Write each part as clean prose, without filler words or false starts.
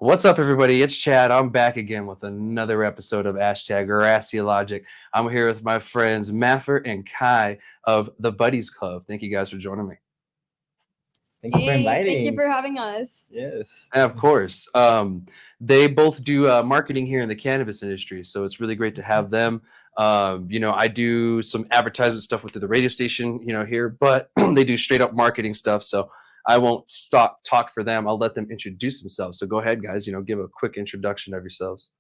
What's up, everybody? It's Chad. I'm back again with another episode of Grassy. I'm here with my friends Mafer and Kai of the Buddies Club. Thank you guys for joining me. Thank you for Hey, thank you inviting. for having us. Yes. And of course, they both do marketing here in the cannabis industry, so it's really great to have them. I do some advertisement stuff with the radio station, here, but they do straight up marketing stuff. So I won't stop talk for them. I'll let them introduce themselves. So go ahead, guys. Give a quick introduction of yourselves.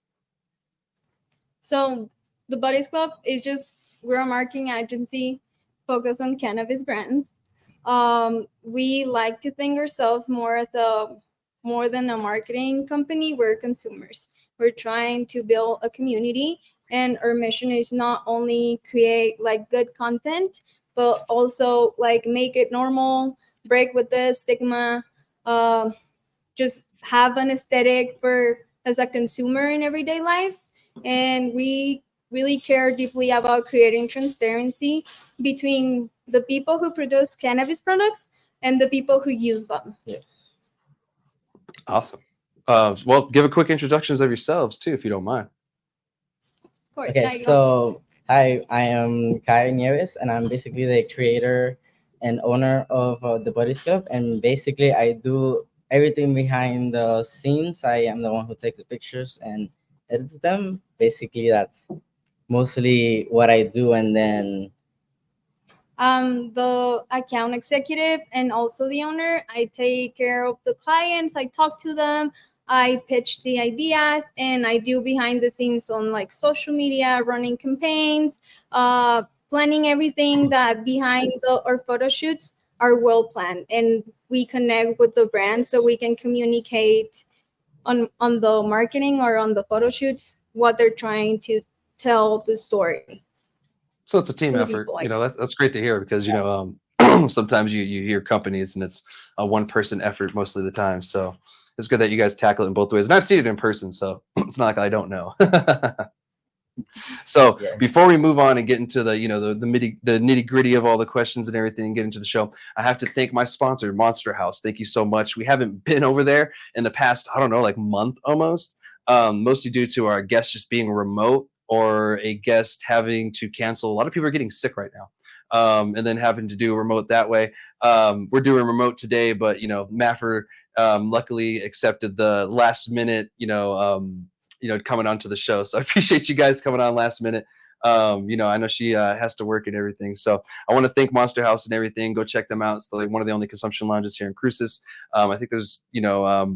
So, the Buddies Club is we're a marketing agency focused on cannabis brands. We like to think ourselves more than a marketing company. We're consumers. We're trying to build a community, and our mission is not only create like good content, but also like make it normal, break with the stigma, uh, just have an aesthetic for as a consumer in everyday lives. And we really care deeply about creating transparency between the people who produce cannabis products and the people who use them. Yes. Awesome. Well, give a quick introductions of yourselves too, if you don't mind. Of course. Okay, so hi, I am Kai Nieves, and I'm basically the creator and owner of the Buddies Club. And basically, I do everything behind the scenes. I am the one who takes the pictures and edits them. Basically, that's mostly what I do. And then I'm the account executive and also the owner. I take care of the clients, I talk to them, I pitch the ideas, and I do behind the scenes on like social media, running campaigns, planning everything that behind our photo shoots are well planned. And we connect with the brand so we can communicate on the marketing or on the photo shoots what they're trying to tell the story. So it's a team To the effort. people, like That's great to hear because sometimes you hear companies and it's a one person effort most of the time. So it's good that you guys tackle it in both ways. And I've seen it in person, so it's not like I don't know. So yes. before we move on and get into the nitty gritty of all the questions and everything and get into the show, I have to thank my sponsor, Monster House. Thank you so much. We haven't been over there in the past, I don't know, like month almost, mostly due to our guests just being remote or a guest having to cancel. A lot of people are getting sick right now. And then having to do remote that way. We're doing remote today, but Mafer luckily accepted the last minute, coming onto the show. So I appreciate you guys coming on last minute. I know she has to work and everything. So I want to thank Monster House and everything. Go check them out. It's like one of the only consumption lounges here in Cruces. I think there's, I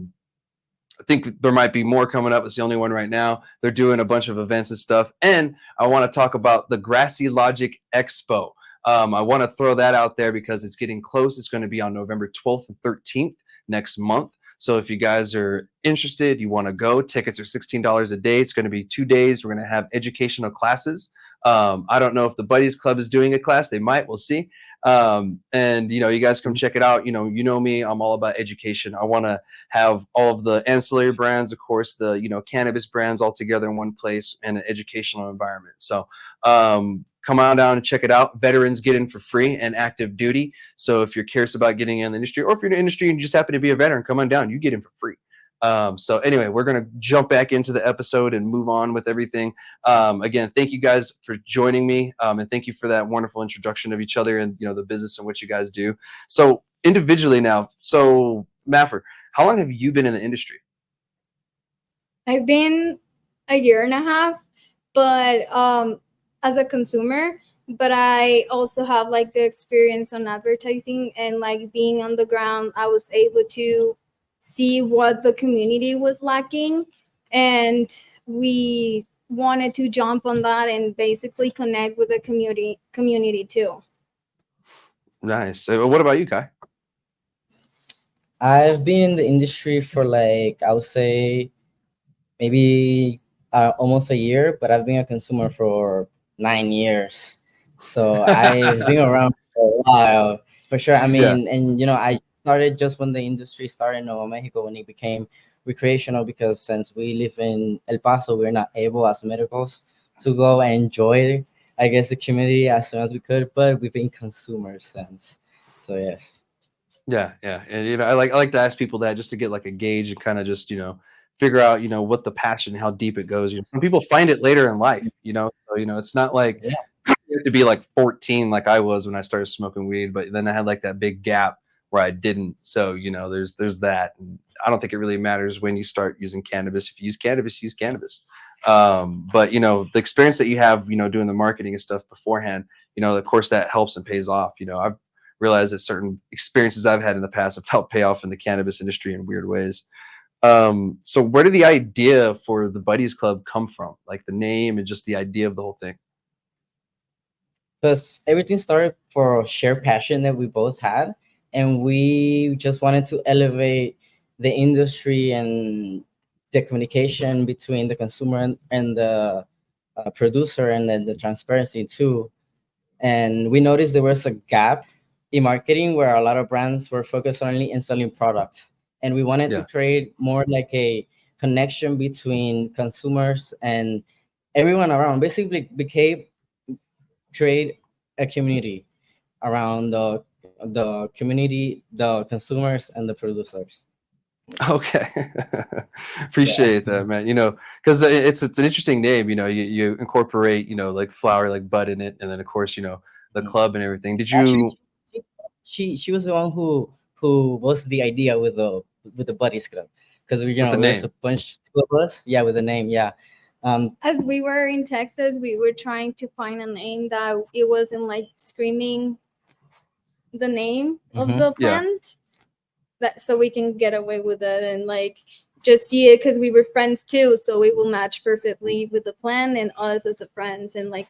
think there might be more coming up. It's the only one right now. They're doing a bunch of events and stuff. And I want to talk about the Grassy Logic Expo. I want to throw that out there because it's getting close. It's going to be on November 12th and 13th next month. So if you guys are interested, you want to go, tickets are $16 a day. It's going to be 2 days. We're going to have educational classes. I don't know if the Buddies Club is doing a class. They might. We'll see. And you guys come check it out. You know me, I'm all about education. I want to have all of the ancillary brands, of course, the cannabis brands all together in one place and an educational environment. So come on down and check it out. Veterans get in for free and active duty. So if you're curious about getting in the industry, or if you're in the industry and you just happen to be a veteran, come on down, you get in for free. So anyway, we're going to jump back into the episode and move on with everything. Again, thank you guys for joining me. And thank you for that wonderful introduction of each other and, the business and what you guys do. So individually now, so Mafer, how long have you been in the industry? I've been a year and a half, but as a consumer, but I also have like the experience on advertising and like being on the ground. I was able to see what the community was lacking, and we wanted to jump on that and basically connect with the community too. Nice. So what about you, Kai? I've been in the industry for like, I would say maybe almost a year, but I've been a consumer for 9 years. So I've been around for a while, for sure. I mean, and I started just when the industry started in Nuevo Mexico, when it became recreational, because since we live in El Paso, we're not able as medicals to go and enjoy, I guess, the community as soon as we could, but we've been consumers since. So yes. Yeah. And I like to ask people that just to get like a gauge and kind of just, figure out, what the passion, how deep it goes. Some people find it later in life, so, it's not like Yeah. you have to be like 14 like I was when I started smoking weed, but then I had like that big gap where I didn't. So, there's that. And I don't think it really matters when you start using cannabis. If you use cannabis, use cannabis. But the experience that you have, doing the marketing and stuff beforehand, of course that helps and pays off. I've realized that certain experiences I've had in the past have helped pay off in the cannabis industry in weird ways. So where did the idea for the Buddies Club come from? Like the name and just the idea of the whole thing? Because everything started for a shared passion that we both had, and we just wanted to elevate the industry and the communication between the consumer and the producer, and then the transparency too. And we noticed there was a gap in marketing where a lot of brands were focused only in selling products, and we wanted to Yeah. create more like a connection between consumers and everyone around. Basically became create a community around the community, the consumers, and the producers. Okay. Appreciate that, man. Because it's an interesting name. You incorporate, like flower, like bud in it, and then of course, the club and everything. Did Actually, you she was the one who was the idea with the Buddies Club, because we with the there's name? a bunch of us, yeah, with the name, yeah. As we were in Texas, we were trying to find a name that it wasn't like screaming the name of Mhm. the Yeah. plant, that so we can get away with it and like just see it because we were friends too, so it will match perfectly with the plan and us as a friends and like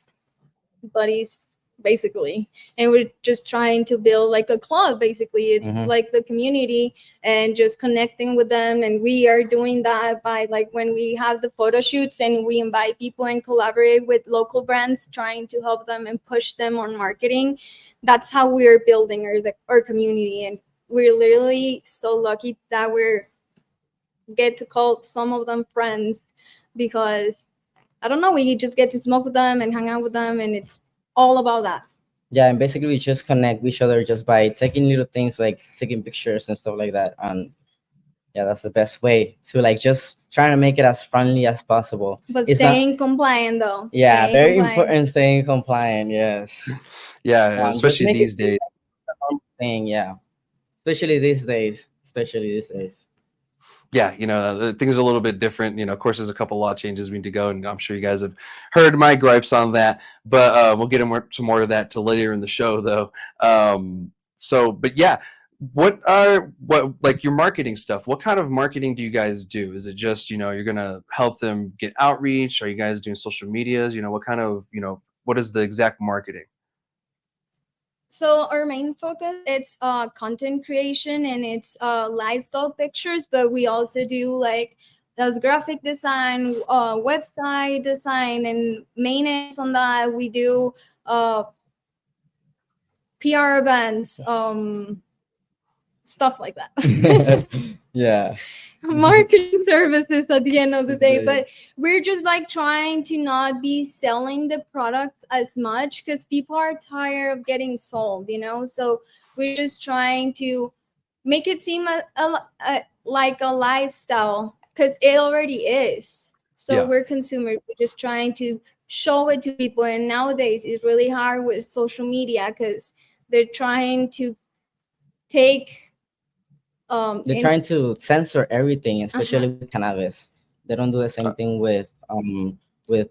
buddies basically. And we're just trying to build like a club basically. It's Mhm. like the community and just connecting with them, and we are doing that by like when we have the photo shoots and we invite people and collaborate with local brands, trying to help them and push them on marketing. That's how we're building our community. And we're literally so lucky that we're get to call some of them friends, because I don't know, we just get to smoke with them and hang out with them, and it's all about that. Yeah, and basically we just connect with each other just by taking little things like taking pictures and stuff like that. And yeah, that's the best way to like just trying to make it as friendly as possible. But It's not, staying compliant though. yeah, Staying very compliant. important staying compliant. Yes. Yeah, Just especially make it these feel days. like a normal thing. Yeah, especially these days. Especially these days. Yeah, things are a little bit different. Of course, there's a couple law changes we need to go, and I'm sure you guys have heard my gripes on that. But we'll get some more of that to later in the show, though. But yeah, what like your marketing stuff? What kind of marketing do you guys do? Is it just you're gonna help them get outreach? Are you guys doing social medias? What kind of what is the exact marketing? So our main focus, it's content creation and it's lifestyle pictures, but we also do like does graphic design, website design, and maintenance on that. We do PR events, stuff like that. Yeah. Marketing services at the end of the day. Yeah. But we're just like trying to not be selling the products as much, because people are tired of getting sold, so we're just trying to make it seem like a lifestyle, because it already is. So Yeah. we're consumers, we're just trying to show it to people. And nowadays it's really hard with social media, because they're trying to take They're trying to censor everything, Uh-huh. especially with cannabis. They don't do the same thing with alcohol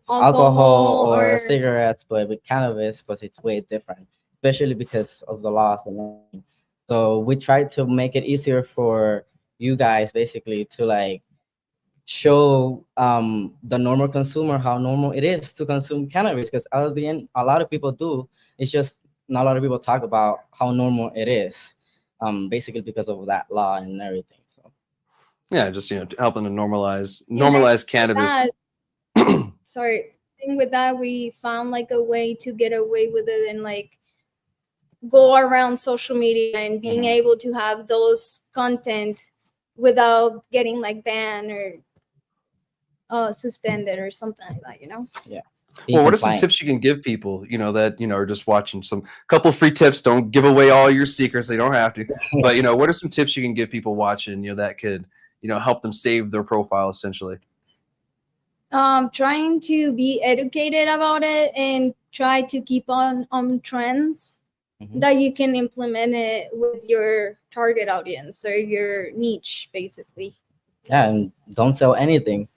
Alcohol or or- cigarettes, but with cannabis, because it's way different, especially because of the laws and everything. So we try to make it easier for you guys, basically, to like show the normal consumer how normal it is to consume cannabis, because at the end a lot of people do. It's just not a lot of people talk about how normal it is, basically because of that law and everything. So Yeah, just helping to normalize And cannabis. that, sorry, thing with that, we found like a way to get away with it and like go around social media and being Mhm. able to have those content without getting like banned or suspended or something like that, be Well, what are some compliant. tips you can give people, that, are just watching? Some couple free tips. Don't give away all your secrets. They don't have to. But, what are some tips you can give people watching, that could, help them save their profile essentially? Trying to be educated about it and try to keep on trends Mhm. that you can implement it with your target audience or your niche, basically. Yeah, and don't sell anything.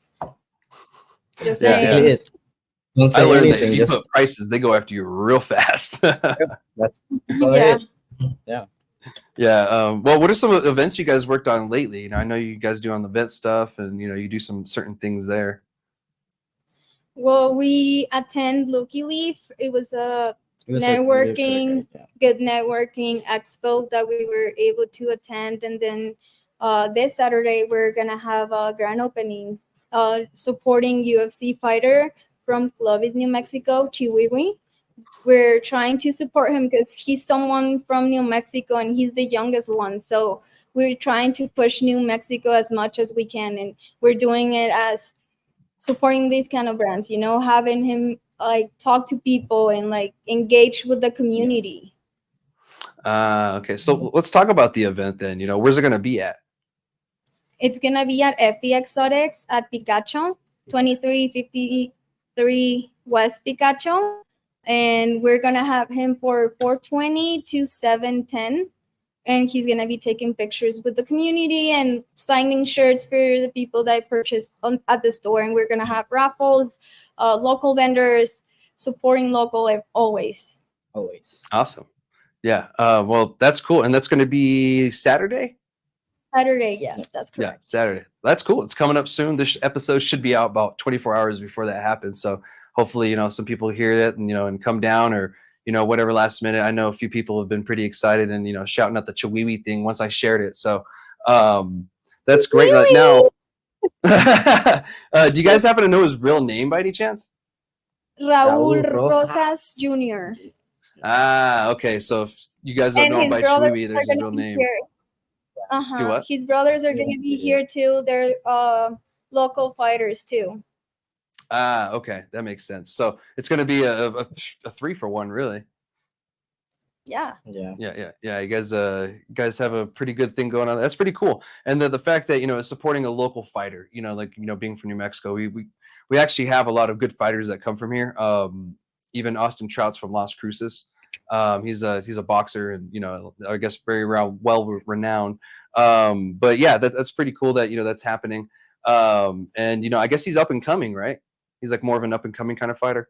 Just Yeah, saying. Basically, it. Don't I say learned that if anything. you Just put prices, they go after you real fast. that's Yeah. Yeah. Yeah. Well, what are some events you guys worked on lately? I know you guys do on the event stuff, and you do some certain things there. Well, we attend Lucky Leaf. It was a It was really networking, great, good networking expo that we were able to attend. And then this Saturday, we're going to have a grand opening supporting UFC fighter from Clovis, New Mexico, Chihuahua. We're trying to support him because he's someone from New Mexico and he's the youngest one. So we're trying to push New Mexico as much as we can. And we're doing it as supporting these kind of brands, having him like talk to people and like engage with the community. Okay. So let's talk about the event then. Where's it going to be at? It's gonna be at Effie Exotics at Picacho, 2353 West Picacho. And we're gonna have him for 420 to 710. And he's gonna be taking pictures with the community and signing shirts for the people that purchase at the store. And we're gonna have raffles, local vendors, supporting local always. always. Awesome. Yeah. Well, that's cool. And that's going to be Saturday? Saturday, yes, that's Yeah, correct. Saturday. That's cool. It's coming up soon. This episode should be out about 24 hours before that happens. So hopefully, some people hear it and come down or, whatever last minute. I know a few people have been pretty excited and, shouting out the Chihuahua thing once I shared it. So that's great. Now, do you guys happen to know his real name by any chance? Raul Raul Rosas Jr. Okay. So if you guys don't And know him his by brothers Chihuahua, are there's his gonna real be name. here. Do what? His brothers are gonna be here too. They're local fighters too. Okay. That makes sense. So it's going to be a 3-for-1, really. Yeah. Yeah. Yeah. You guys have a pretty good thing going on. That's pretty cool. And the fact that it's supporting a local fighter. Being from New Mexico, we actually have a lot of good fighters that come from here. Even Austin Trout's from Las Cruces. He's a boxer and I guess very well renowned. But yeah, that's pretty cool that that's happening. And I guess he's up and coming, right? He's like more of an up and coming kind of fighter.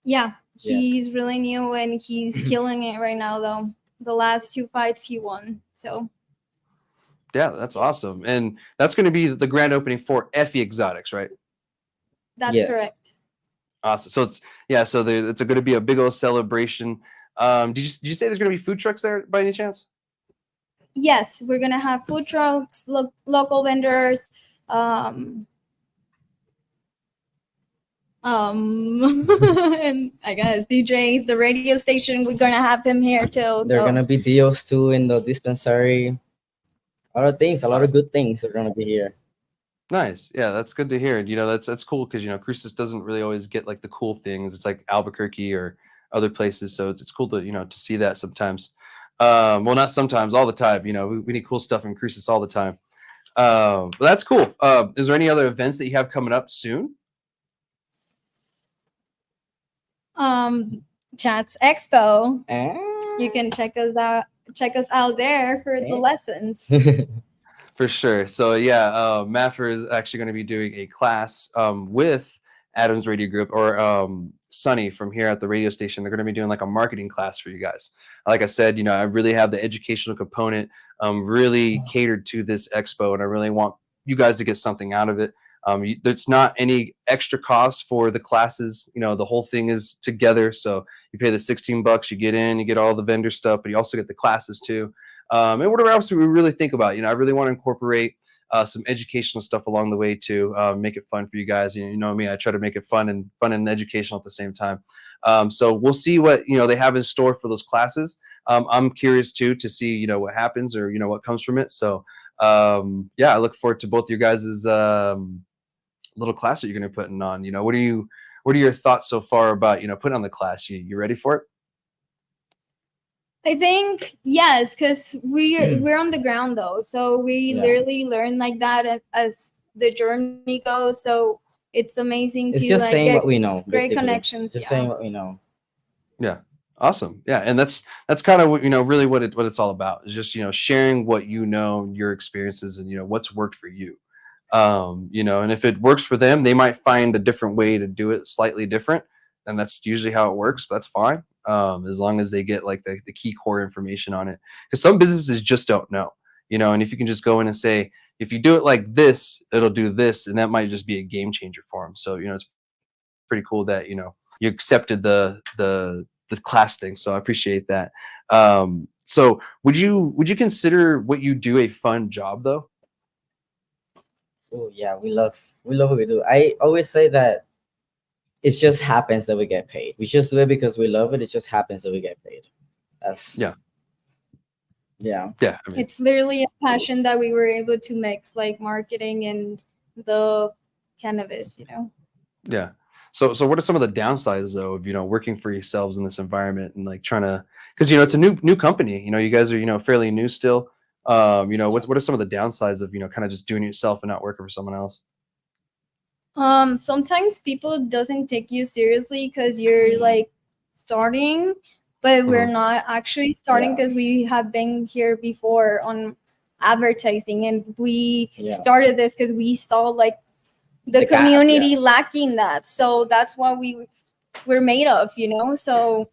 Yeah. Yes. He's really new and he's killing it right now though. The last 2 fights he won. So Yeah, that's awesome. And that's going to be the grand opening for Effie Exotics, right? that's Yes. correct. Awesome. So it's going to be a big old celebration. Did you say there's going to be food trucks there by any chance? Yes, we're gonna have food trucks, local vendors, and I guess DJs, the radio station. We're gonna have him here too. There are So gonna be deals too in the dispensary. A lot of things, a lot of good things are gonna be here. Nice. Yeah, that's good to hear. That's cool because Cruces doesn't really always get like the cool things. It's like Albuquerque or other places, so it's cool to to see that sometimes. Well, not sometimes, all the time. We need cool stuff in Cruces all the time. But that's cool. Is there any other events that you have coming up soon? Chats Expo. Ah. You can check us out there for the lessons. For sure. So yeah, Mafer is actually going to be doing a class with Adam's Radio Group or Sunny from here at the radio station. They're going to be doing like a marketing class for you guys. Like I said, I really have the educational component really catered to this expo, and I really want you guys to get something out of it. There's not any extra cost for the classes. The whole thing is together. So you pay the $16, you get in, you get all the vendor stuff, but you also get the classes too. And whatever else do we really think about? I really want to incorporate some educational stuff along the way to make it fun for you guys. You know me, I try to make it fun and educational at the same time. So we'll see what they have in store for those classes. I'm curious too to see what happens or what comes from it. So yeah, I look forward to both your guys' little class that you're going to be putting on. What are your thoughts so far about putting on the class? You ready for it? I think yes, because we're on the ground though, so we Yeah. literally learn like that as the journey goes. So it's amazing It's to just like saying get what we know, great basically. connections. Just Yeah. saying what we know. Yeah. Awesome. Yeah. And that's kind of what, really what it's all about is just, sharing what your experiences and, what's worked for you. And if it works for them, they might find a different way to do it slightly different. And that's usually how it works. But that's fine. As long as they get like the key core information on it. Because some businesses just don't know, and if you can just go in and say, if you do it like this, it'll do this. And that might just be a game changer for them. So, it's pretty cool that, you accepted the class thing. So I appreciate that. So would you consider what you do a fun job though? Oh yeah, we love what we do. I always say that it just happens that we get paid. We just do it because we love it. It just happens that we get paid. That's Yeah. Yeah. Yeah. I mean, It's literally a passion that we were able to mix like marketing and the cannabis. yeah. So what are some of the downsides though of, working for yourselves in this environment and like trying to, because, it's a new company, you guys are, fairly new still. What are some of the downsides of, kind of just doing it yourself and not working for someone else? Sometimes people doesn't take you seriously because you're like starting, but we're Mhm. not actually starting Yeah. because we have been here before on advertising, and we Yeah. started this because we saw like the The gap, community yeah. lacking that. So that's what we're made of, So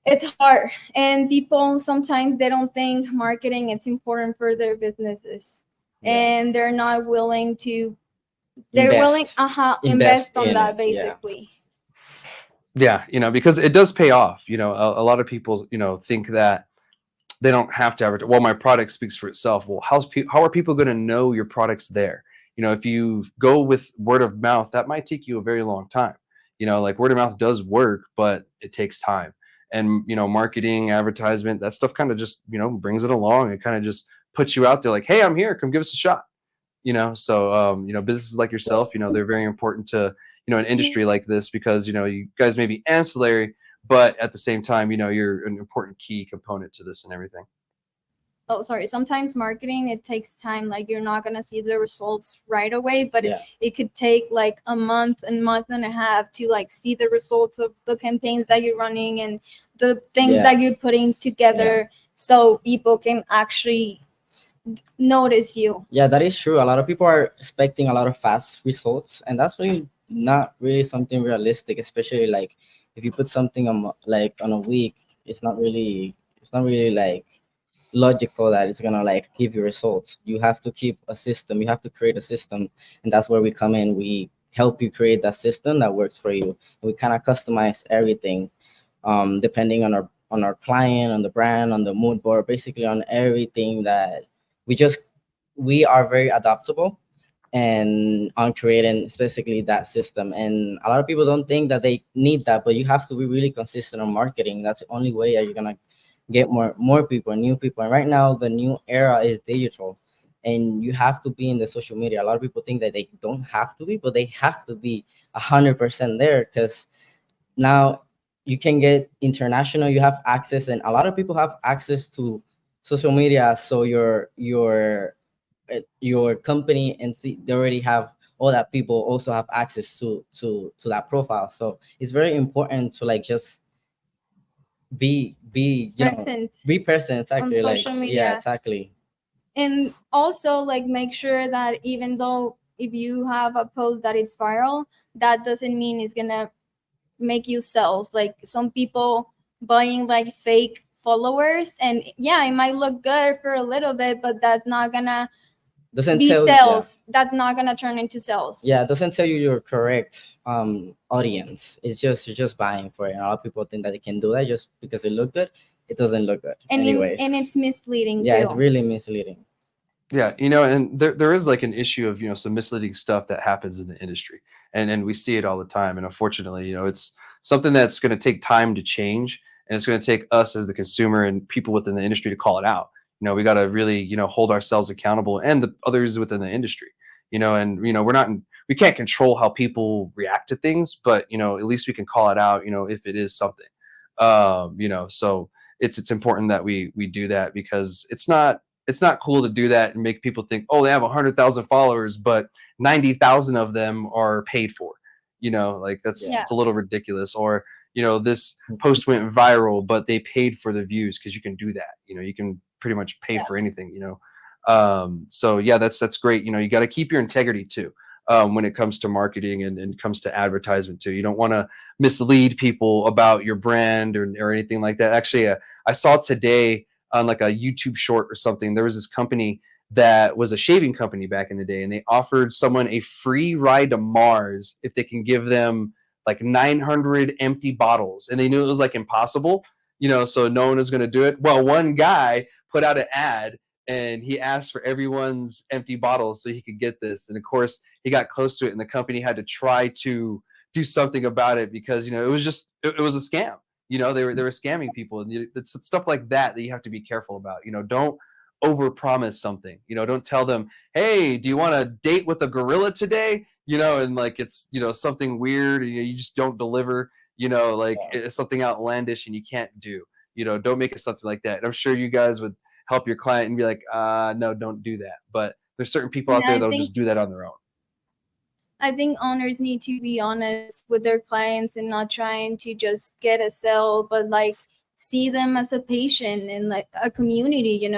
it's hard, and people sometimes they don't think marketing it's important for their businesses, Yeah. and they're not willing to. They're willing, invest on in that it, yeah. basically. Yeah. Because it does pay off, a lot of people, think that they don't have to advertise. Well, my product speaks for itself. Well, how are people going to know your product's there? If you go with word of mouth, that might take you a very long time. Like word of mouth does work, but it takes time. And marketing, advertisement, that stuff kind of just brings it along. It kind of just puts you out there, like, hey, I'm here. Come give us a shot. So businesses like yourself, they're very important to an industry like this because you guys may be ancillary, but at the same time, you're an important key component to this and everything. Oh, sorry. Sometimes marketing it takes time. Like you're not gonna see the results right away, but Yeah. it could take like a month and a half to like see the results of the campaigns that you're running and the things Yeah. that you're putting together, so people can actually notice you. Yeah, that is true. A lot of people are expecting a lot of fast results, and that's really not really something realistic. Especially like if you put something on like on a week, it's not really like logical that it's gonna like give you results. You have to keep a system. You have to create a system, and that's where we come in. We help you create that system that works for you. And we kind of customize everything, depending on our client, on the brand, on the mood board, basically on everything that we are very adaptable and on creating specifically that system. And a lot of people don't think that they need that, but you have to be really consistent on marketing. That's the only way that you're gonna get more people, new people. And right now the new era is digital, and you have to be in the social media. A lot of people think that they don't have to be, but they have to be 100% there, because now you can get international. You have access, and a lot of people have access to social media. So your company and see they already have all that people also have access to that profile. So it's very important to like just be Present be present, exactly, on like social media. yeah, exactly. And also like make sure that even though if you have a post that it's viral, that doesn't mean it's gonna make you sales. Like some people buying like fake followers, and yeah, it might look good for a little bit, but that's not gonna Doesn't be tell sales. That's not gonna turn into sales. yeah, it doesn't tell you your correct audience. It's just you're just buying for it. And a lot of people think that they can do that just because it look good. It doesn't look good anyways. And it's misleading Yeah, too. it's really misleading. Yeah, and there is like an issue of some misleading stuff that happens in the industry, and we see it all the time. And unfortunately, it's something that's going to take time to change, and it's going to take us as the consumer and people within the industry to call it out. We got to really hold ourselves accountable and the others within the industry. And we can't control how people react to things, but at least we can call it out. If it is something, so it's important that we do that, because it's not cool to do that and make people think, oh, they have 100,000 followers, but 90,000 of them are paid for. Like that's Yeah. it's a little ridiculous. Or this post went viral, but they paid for the views, because you can do that. You can pretty much pay for anything. So yeah, that's great. You got to keep your integrity too. When it comes to marketing and comes to advertisement too. You don't want to mislead people about your brand or anything like that. Actually, I saw today on like a YouTube short or something, there was this company that was a shaving company back in the day, and they offered someone a free ride to Mars if they can give them like 900 empty bottles, and they knew it was like impossible, so no one was going to do it. Well, one guy put out an ad, and he asked for everyone's empty bottles so he could get this. And of course, he got close to it, and the company had to try to do something about it, because it was just it was a scam. They were scamming people, and it's stuff like that you have to be careful about. Don't overpromise something. Don't tell them, hey, do you want to date with a gorilla today? And like it's something weird, and you just don't deliver. Like it's something outlandish and you can't do. Don't make it something like that. And I'm sure you guys would help your client and be like, no, don't do that. But there's certain people out there that'll just do that on their own. I think owners need to be honest with their clients and not trying to just get a sale, but like see them as a patient and like a community,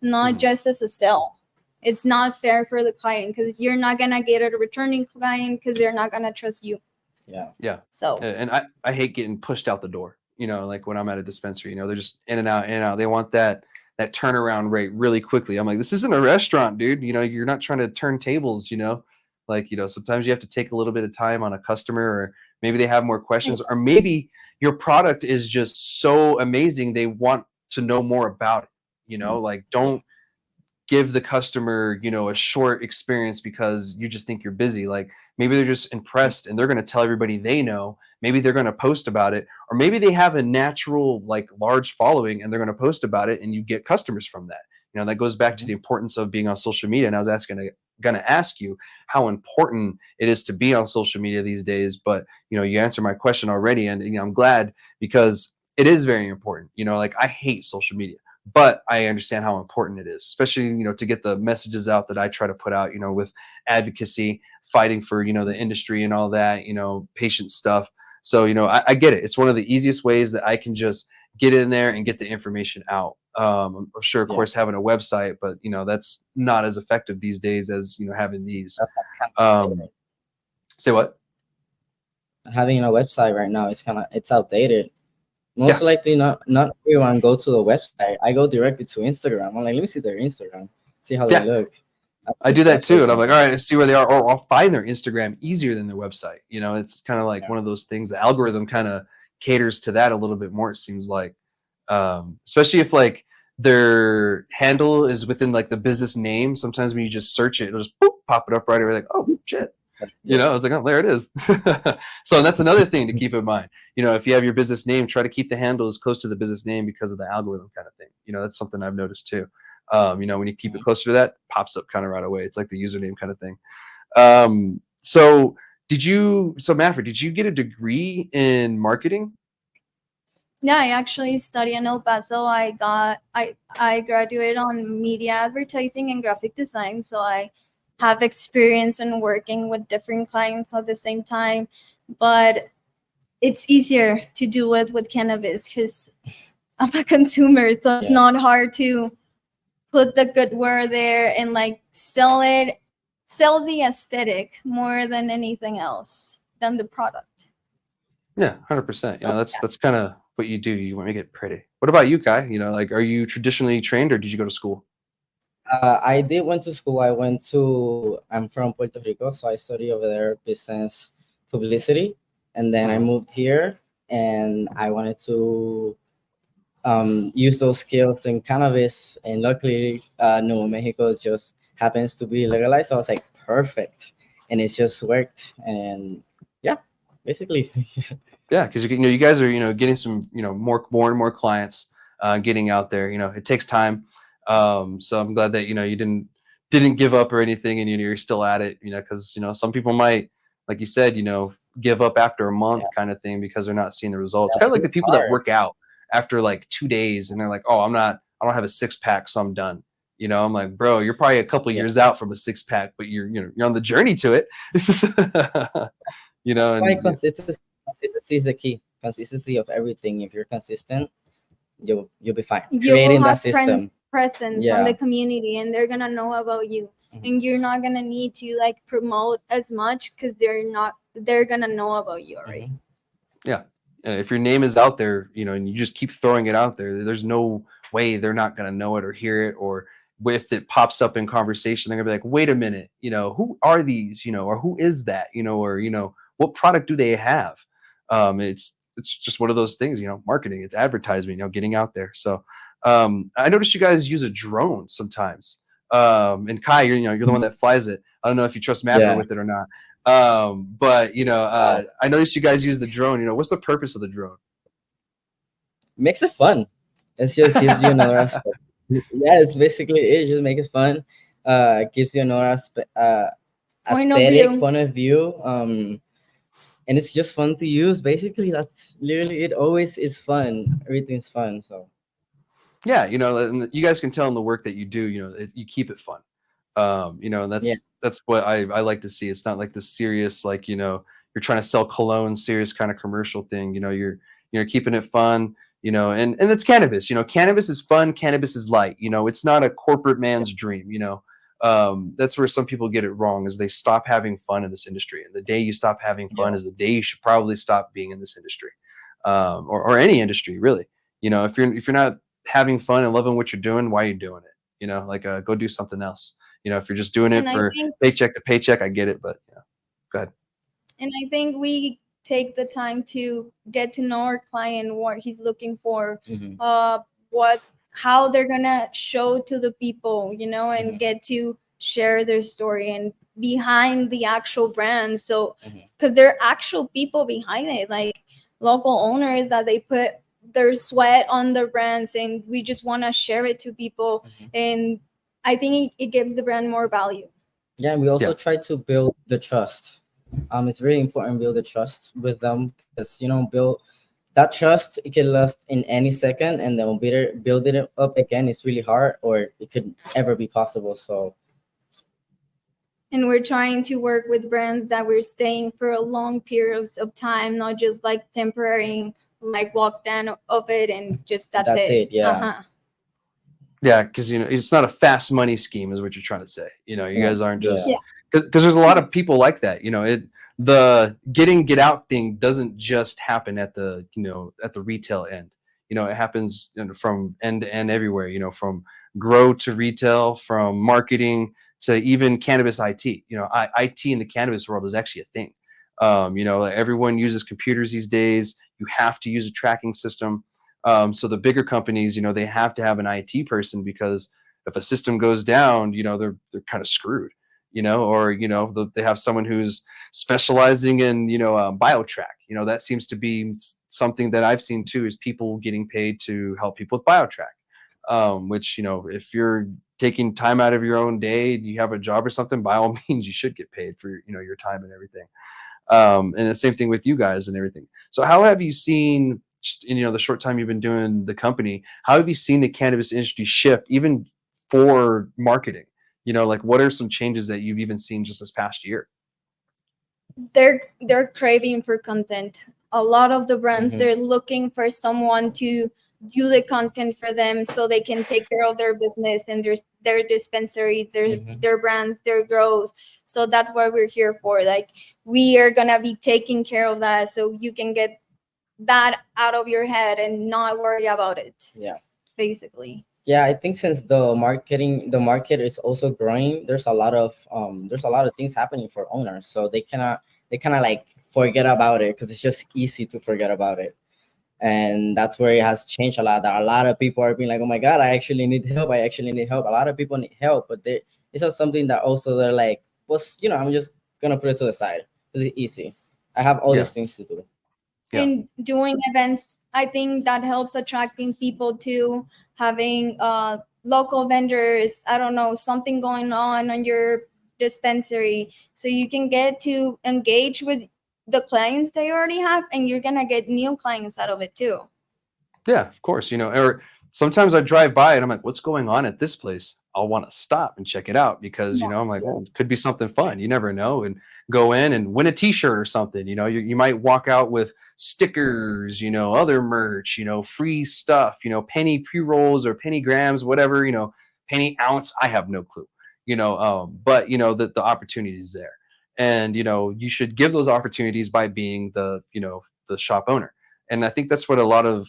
not just as a sale. It's not fair for the client, because you're not going to get a returning client because they're not going to trust you. Yeah. So, and I hate getting pushed out the door, like when I'm at a dispensary, they're just in and out. They want that turnaround rate really quickly. I'm like, this isn't a restaurant, dude. You're not trying to turn tables, like, sometimes you have to take a little bit of time on a customer, or maybe they have more questions, or maybe your product is just so amazing they want to know more about it. Like, don't give the customer, a short experience because you just think you're busy. Like, maybe they're just impressed and they're going to tell everybody they know. Maybe they're going to post about it, or maybe they have a natural, like, large following and they're going to post about it, and you get customers from that. That goes back to the importance of being on social media. And I was going to ask you how important it is to be on social media these days, but you answered my question already, and I'm glad, because it is very important. Like, I hate social media, but I understand how important it is, especially to get the messages out that I try to put out, with advocacy, fighting for the industry and all that, patient stuff. So I get it. It's one of the easiest ways that I can just get in there and get the information out. I'm sure, of course, having a website, but that's not as effective these days as having these. Say what? Having a website right now is it's outdated. Most likely, not everyone go to the website. I go directly to Instagram. I'm like, let me see their Instagram, see how they look. I do that too, and I'm like, all right, let's see where they are, or I'll find their Instagram easier than their website. It's kind of like one of those things. The algorithm kind of caters to that a little bit more, it seems like, especially if like their handle is within like the business name. Sometimes when you just search it, it'll just pop it up right away, like, oh shit. It's like, oh, there it is. So that's another thing to keep in mind. If you have your business name, try to keep the handle as close to the business name because of the algorithm kind of thing. That's something I've noticed too. When you keep it closer to that, it pops up kind of right away. It's like the username kind of thing. So Mafer, did you get a degree in marketing? Yeah, I actually study in El Paso. I graduated on media advertising and graphic design, so I have experience in working with different clients at the same time. But it's easier to do it with cannabis because I'm a consumer, so it's not hard to put the good word there and like sell the aesthetic more than anything else than the product. Yeah, 100%. That's kind of what you do. You want to make it pretty. What about you, Kai? Like, are you traditionally trained, or did you go to school? I went to school. I'm from Puerto Rico, so I studied over there business publicity, and then I moved here, and I wanted to use those skills in cannabis, and luckily Nuevo Mexico just happens to be legalized, so I was like, perfect, and it just worked, and basically. Yeah, because you guys are getting some more and more clients, getting out there. It takes time. So I'm glad that you didn't give up or anything, and you're still at it. Because some people might, like you said, give up after a month kind of thing because they're not seeing the results. Kind of like the people that work out after like 2 days, and they're like, oh, I don't have a 6-pack, so I'm done. I'm like, bro, you're probably a couple years out from a 6-pack, but you're on the journey to it. That's why And consistency is the key. Consistency of everything. If you're consistent, you'll be fine. You Creating will that have system. presence on the community, and they're gonna know about you. And you're not gonna need to like promote as much because they're gonna know about you already. Yeah. And if your name is out there, and you just keep throwing it out there, there's no way they're not going to know it or hear it. Or if it pops up in conversation, they're gonna be like, wait a minute, who are these, or who is that, or, what product do they have? It's just one of those things, marketing, it's advertising, getting out there. So I noticed you guys use a drone sometimes. And Kai, you're the one that flies it. I don't know if you trust Mafer with it or not. But I noticed you guys use the drone. What's the purpose of the drone? Makes it fun. It just gives you another aspect. Yeah, it's basically it. Just make it fun. It gives you another aspect, aesthetic point of view. And it's just fun to use. Basically, that's literally it. Always is fun. Everything's fun. So yeah, and you guys can tell in the work that you do. You keep it fun. And that's what I like to see. It's not like this serious, like, you're trying to sell cologne, serious kind of commercial thing. You're keeping it fun, and it's cannabis. Cannabis is fun. Cannabis is light. It's not a corporate man's dream. That's where some people get it wrong, is they stop having fun in this industry. And the day you stop having fun is the day you should probably stop being in this industry, or any industry, really. If you're not having fun and loving what you're doing, why are you doing it? Go do something else. If you're just doing it for paycheck to paycheck, I get it, but go ahead. And I think we take the time to get to know our client, what he's looking for, how they're gonna show to the people, and get to share their story and behind the actual brand. So, because there are actual people behind it, like local owners that they put their sweat on their brands, and we just want to share it to people. And I think it gives the brand more value. Yeah, and we also try to build the trust. It's really important to build the trust with them, because build that trust. It can last in any second, and then build it up again. It's really hard, or it could ever be possible. So, and we're trying to work with brands that we're staying for a long periods of time, not just like temporary, like walk down of it and just that's it. Yeah. Yeah, because it's not a fast money scheme, is what you're trying to say. You guys aren't just because there's a lot of people like that. The get out thing doesn't just happen at the at the retail end. It happens from end to end everywhere. From grow to retail, from marketing to even cannabis IT. IT in the cannabis world is actually a thing. Everyone uses computers these days. You have to use a tracking system. So the bigger companies, they have to have an IT person, because if a system goes down, they're kind of screwed, or, they have someone who's specializing in, BioTrack. That seems to be something that I've seen too, is people getting paid to help people with BioTrack, which, if you're taking time out of your own day, you have a job or something, by all means, you should get paid for, your time and everything. And the same thing with you guys and everything. So how have you seen, just in the short time you've been doing the company, how have you seen the cannabis industry shift, even for marketing? What are some changes that you've even seen just this past year? They're craving for content. A lot of the brands, they're looking for someone to do the content for them, so they can take care of their business and their dispensaries, their brands, their grows. So that's what we're here for. Like, we are gonna be taking care of that, so you can get that out of your head and not worry about it. Basically. I think since the market is also growing, there's a lot of things happening for owners, so they kind of like forget about it, because it's just easy to forget about it. And that's where it has changed a lot. That a lot of people are being like, oh my god, I actually need help. A lot of people need help, but it's just something that also they're like, well, I'm just gonna put it to the side because it's easy. I have all these things to do. And doing events, I think that helps attracting people to having local vendors. I don't know, something going on your dispensary, so you can get to engage with the clients that you already have, and you're gonna get new clients out of it too. Yeah, of course. Or sometimes I drive by and I'm like, what's going on at this place? I'll want to stop and check it out because, I'm like, well, it could be something fun. You never know. And go in and win a t-shirt or something. You might walk out with stickers, other merch, free stuff, penny pre-rolls or penny grams, whatever, penny ounce. I have no clue, but the opportunity is there. And, you should give those opportunities by being the shop owner. And I think that's what a lot of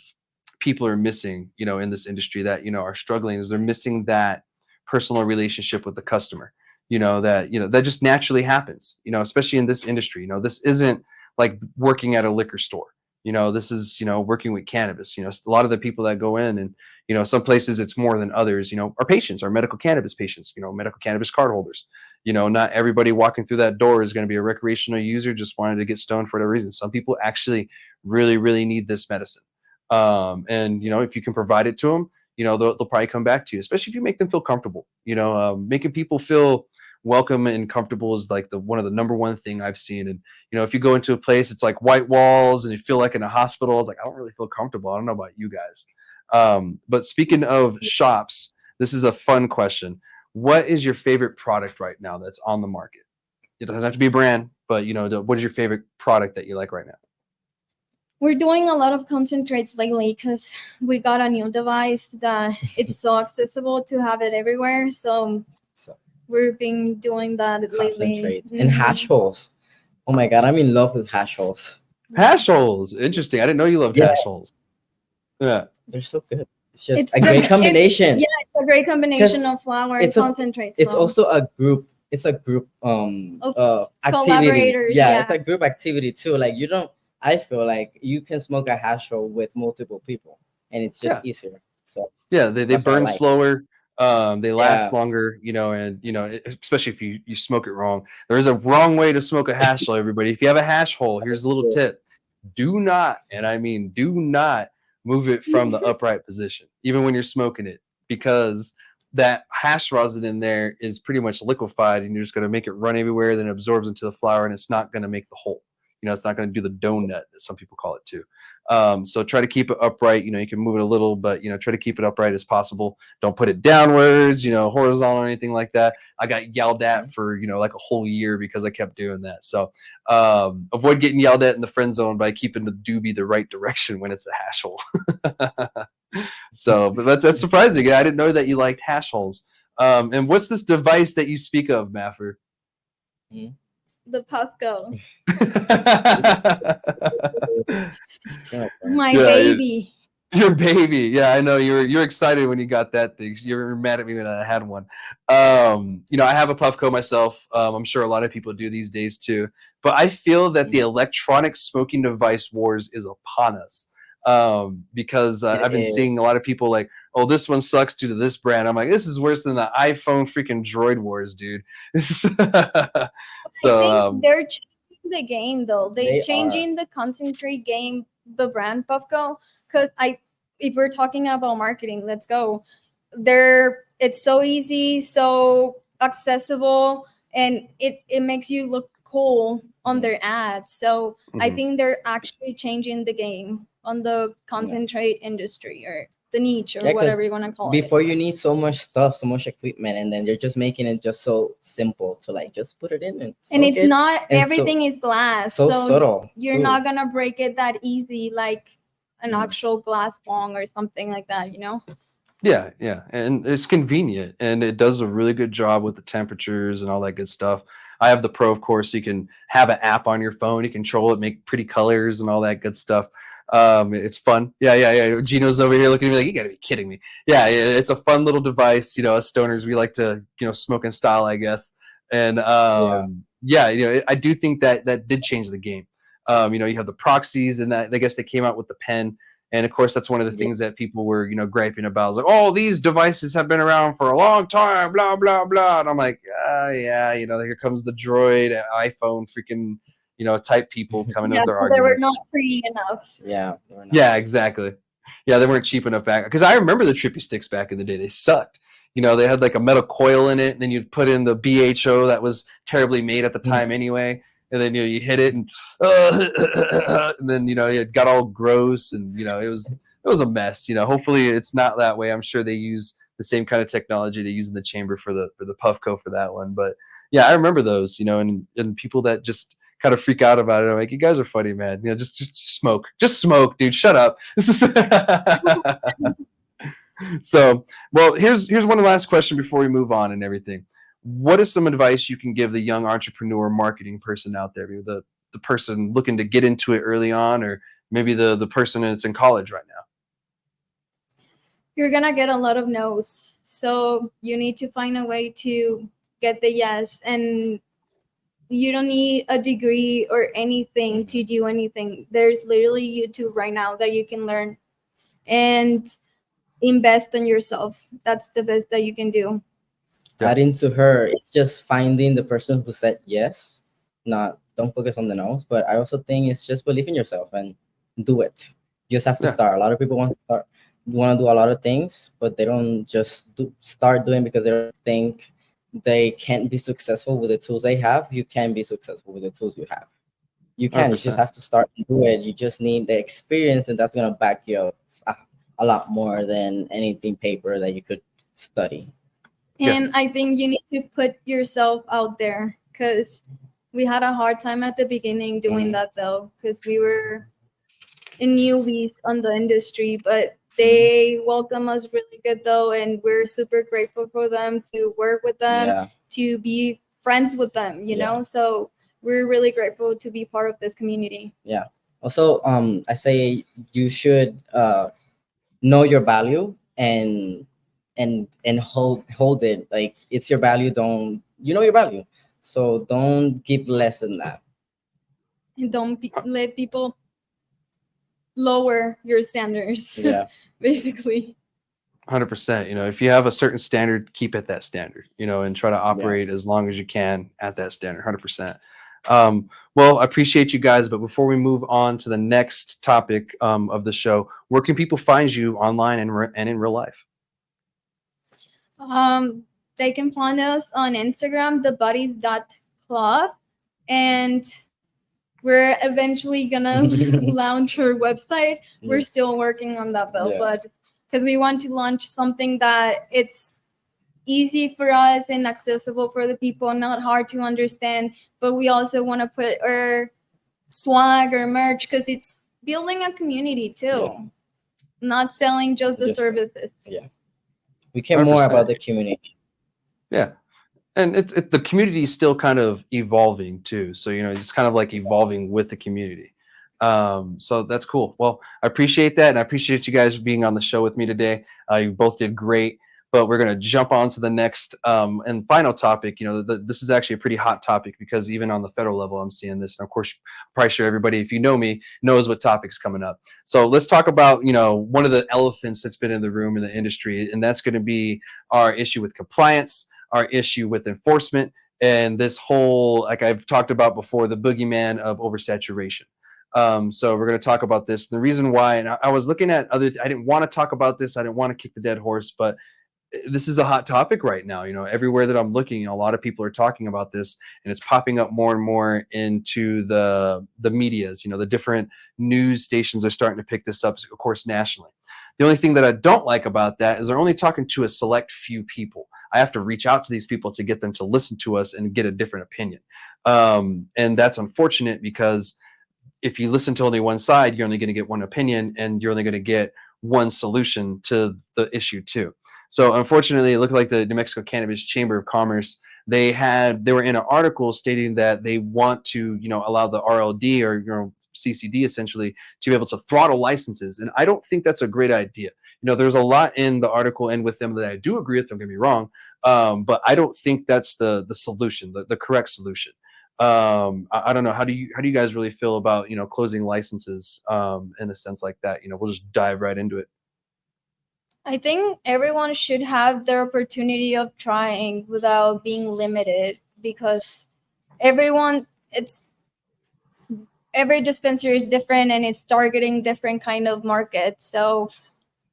people are missing, in this industry that, are struggling, is they're missing that personal relationship with the customer, that just naturally happens, especially in this industry. This isn't like working at a liquor store. This is, working with cannabis. A lot of the people that go in and, some places it's more than others, are patients, are medical cannabis patients, medical cannabis card holders. Not everybody walking through that door is going to be a recreational user just wanted to get stoned for whatever reason. Some people actually really, really need this medicine. And if you can provide it to them, they'll probably come back to you, especially if you make them feel comfortable. Making people feel welcome and comfortable is like one of the number one thing I've seen. And if you go into a place, it's like white walls and you feel like in a hospital, it's like, I don't really feel comfortable. I don't know about you guys. But speaking of shops, this is a fun question. What is your favorite product right now that's on the market? It doesn't have to be a brand, but what is your favorite product that you like right now? We're doing a lot of concentrates lately because we got a new device that it's so accessible to have it everywhere. So we've been doing that lately. And hash holes. Oh my God, I'm in love with hash holes. Hash holes. Interesting. I didn't know you loved hash holes. Yeah. They're so good. It's just a great combination. It's a great combination of flour and concentrates. It's also a group. It's a group of activity. Collaborators. Yeah, it's a group activity too. Like I feel like you can smoke a hash roll with multiple people, and it's just easier. So they burn slower. They last longer. And especially if you smoke it wrong. There is a wrong way to smoke a hash roll. Everybody, if you have a hash hole, here's a little tip: do not, and I mean do not, move it from the upright position, even when you're smoking it, because that hash rosin in there is pretty much liquefied, and you're just going to make it run everywhere. Then it absorbs into the flour, and it's not going to make the hole. It's not going to do the donut that some people call it too. So try to keep it upright. You can move it a little, but try to keep it upright as possible. Don't put it downwards, horizontal or anything like that. I got yelled at for like a whole year because I kept doing that. So avoid getting yelled at in the friend zone by keeping the doobie the right direction when it's a hash hole. So, but that's surprising. I didn't know that you liked hash holes. And what's this device that you speak of, Mafer? The Puffco. My baby. Your baby. Yeah, I know you're excited when you got that thing. You were mad at me when I had one. I have a Puffco myself. I'm sure a lot of people do these days too. But I feel that the electronic smoking device wars is upon us. Because I've been seeing a lot of people like, oh, this one sucks due to this brand. I'm like, this is worse than the iPhone freaking Droid wars, dude. So I think they're changing the game though. They're changing the concentrate game, the brand Puffco. Because if we're talking about marketing, let's go. It's so easy, so accessible, and it makes you look cool on their ads. So I think they're actually changing the game on the concentrate industry, or the niche, or whatever you want to call it. Before you need so much stuff, so much equipment, and then they're just making it just so simple to like just put it in and it's not everything is glass, so subtle. You're not gonna break it that easy like an actual glass bong or something like that, Yeah, and it's convenient, and it does a really good job with the temperatures and all that good stuff. I have the Pro, of course, so you can have an app on your phone, you control it, make pretty colors and all that good stuff. It's fun. Yeah. Gino's over here looking at me like, you gotta be kidding me. Yeah, it's a fun little device. Us stoners, we like to, smoke in style, I guess. And I do think that did change the game. You have the proxies, and that I guess they came out with the pen. And of course, that's one of the things that people were, griping about. I was like, oh, these devices have been around for a long time, blah, blah, blah. And I'm like, here comes the Droid, iPhone, freaking, type people coming with their arguments. They were not pretty enough. Yeah, exactly. Yeah, they weren't cheap enough back. Because I remember the Trippy Sticks back in the day. They sucked. They had like a metal coil in it, and then you'd put in the BHO that was terribly made at the time anyway. And then you hit it, and then it got all gross, and it was a mess. Hopefully it's not that way. I'm sure they use the same kind of technology they use in the chamber for the Puffco for that one. But yeah, I remember those. And people that just kind of freak out about it. I'm like, you guys are funny, man. Just smoke, dude. Shut up. So, well, here's one last question before we move on and everything. What is some advice you can give the young entrepreneur marketing person out there? Maybe the person looking to get into it early on, or maybe the person that's in college right now? You're gonna get a lot of no's, so you need to find a way to get the yes. And you don't need a degree or anything to do anything. There's literally YouTube right now that you can learn and invest in yourself. That's the best that you can do. Yeah. Adding to her, it's just finding the person who said yes. Don't focus on the no's, but I also think it's just believe in yourself and do it. You just have to start. A lot of people want to do a lot of things, but they don't just start doing because they don't think they can't be successful with the tools they have. You can be successful with the tools you have. You can. 100%. You just have to start and do it. You just need the experience, and that's gonna back you up a lot more than anything paper that you could study. And I think you need to put yourself out there, because we had a hard time at the beginning doing that, though, because we were newbies on the industry, but they welcome us really good, though, and we're super grateful for them, to work with them, to be friends with them, you know? So we're really grateful to be part of this community. Yeah. Also, I say you should know your value and hold it. Like, it's your value. You know your value, so don't give less than that. And don't let people lower your standards. Yeah. Basically. 100%. If you have a certain standard, keep at that standard, and try to operate as long as you can at that standard. 100%. Well, I appreciate you guys, but before we move on to the next topic of the show, where can people find you online and in real life? They can find us on Instagram, thebuddies.club, and we're eventually gonna launch our website. We're still working on that, though, but because we want to launch something that it's easy for us and accessible for the people, not hard to understand, but we also want to put our swag or merch, because it's building a community too, not selling just the services. We care more about the community. And it's the community is still kind of evolving too, so it's kind of like evolving with the community. So that's cool. Well, I appreciate that, and I appreciate you guys being on the show with me today. You both did great. But we're going to jump on to the next and final topic. This is actually a pretty hot topic, because even on the federal level, I'm seeing this. And of course, I'm probably sure everybody, if you know me, knows what topic's coming up. So let's talk about, one of the elephants that's been in the room in the industry, and that's going to be our issue with compliance, our issue with enforcement, and this whole, like I've talked about before, the boogeyman of oversaturation. So we're going to talk about this. The reason why, and I was looking at I didn't want to talk about this. I didn't want to kick the dead horse, but this is a hot topic right now. Everywhere that I'm looking, a lot of people are talking about this, and it's popping up more and more into the medias. The different news stations are starting to pick this up, of course, nationally. The only thing that I don't like about that is they're only talking to a select few people. I have to reach out to these people to get them to listen to us and get a different opinion. And that's unfortunate, because if you listen to only one side, you're only going to get one opinion, and you're only going to get one solution to the issue too. So unfortunately, it looked like the New Mexico Cannabis Chamber of Commerce, they were in an article stating that they want to, allow the RLD or CCD essentially to be able to throttle licenses. And I don't think that's a great idea. There's a lot in the article and with them that I do agree with, don't get me wrong. But I don't think that's the solution, the correct solution. I don't know. How do you guys really feel about, closing licenses in a sense like that? We'll just dive right into it. I think everyone should have the opportunity of trying without being limited, because every dispensary is different, and it's targeting different kind of markets. So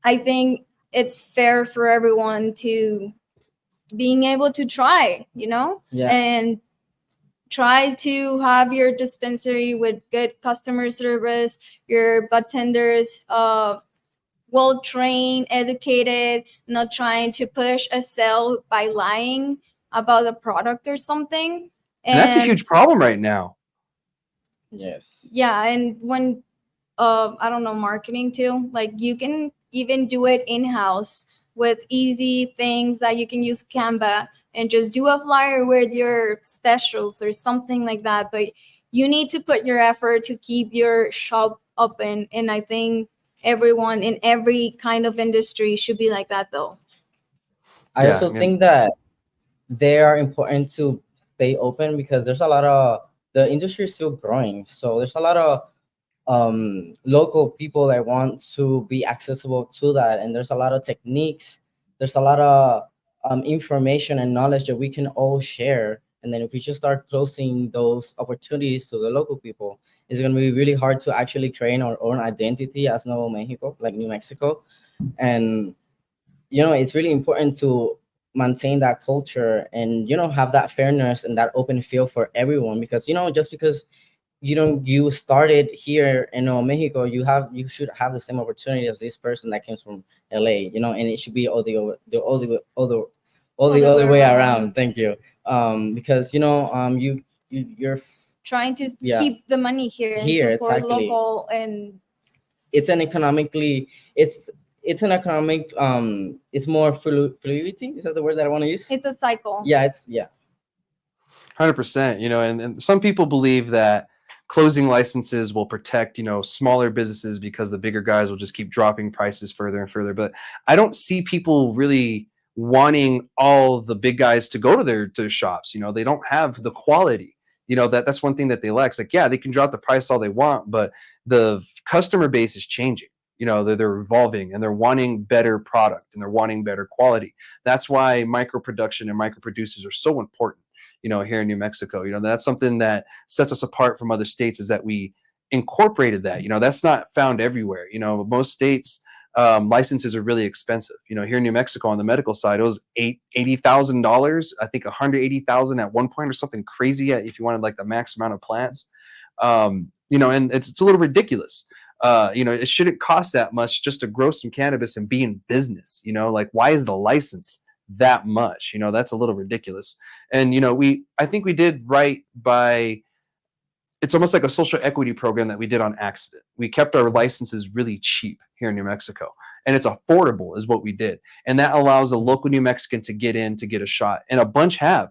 I think it's fair for everyone to being able to try, and try to have your dispensary with good customer service, your bud tenders, well trained, educated, not trying to push a sale by lying about a product or something. And that's a huge problem right now. Yes. Yeah, and when I don't know, marketing too, like you can even do it in-house with easy things that you can use Canva and just do a flyer with your specials or something like that. But you need to put your effort to keep your shop open, and I think everyone in every kind of industry should be like that though. I Yeah, also I mean- think that they are important to stay open because there's a lot of the industry is still growing. So there's a lot of local people that want to be accessible to that, and there's a lot of techniques. There's a lot of information and knowledge that we can all share. And then if we just start closing those opportunities to the local people, it's going to be really hard to actually create our own identity as Nuevo Mexico, like New Mexico. And it's really important to maintain that culture and have that fairness and that open feel for everyone, because just because you started here in Mexico, you should have the same opportunity as this person that came from LA, and it should be all the other way around. Thank you. Because you're Trying to Yeah. keep the money here Here, and support exactly. local, and it's an economically it's an economic it's more fluidity. Is that the word that I want to use? it's a cycle. Yeah. 100%, and some people believe that closing licenses will protect, smaller businesses because the bigger guys will just keep dropping prices further and further. But I don't see people really wanting all the big guys to go to their shops. They don't have the quality. That's one thing that they lack. It's like, yeah, they can drop the price all they want, but the customer base is changing. They're evolving and they're wanting better product and they're wanting better quality. That's why micro production and micro producers are so important. Here in New Mexico, that's something that sets us apart from other states, is that we incorporated that. That's not found everywhere. Most states, licenses are really expensive. Here in New Mexico on the medical side, it was $80,000. I think $180,000 at one point or something crazy. If you wanted like the max amount of plants, and it's a little ridiculous. It shouldn't cost that much just to grow some cannabis and be in business. Like, why is the license that much? That's a little ridiculous. And I think we did right by, it's almost like a social equity program that we did on accident. We kept our licenses really cheap here in New Mexico, and it's affordable is what we did. And that allows a local New Mexican to get in, to get a shot. And a bunch have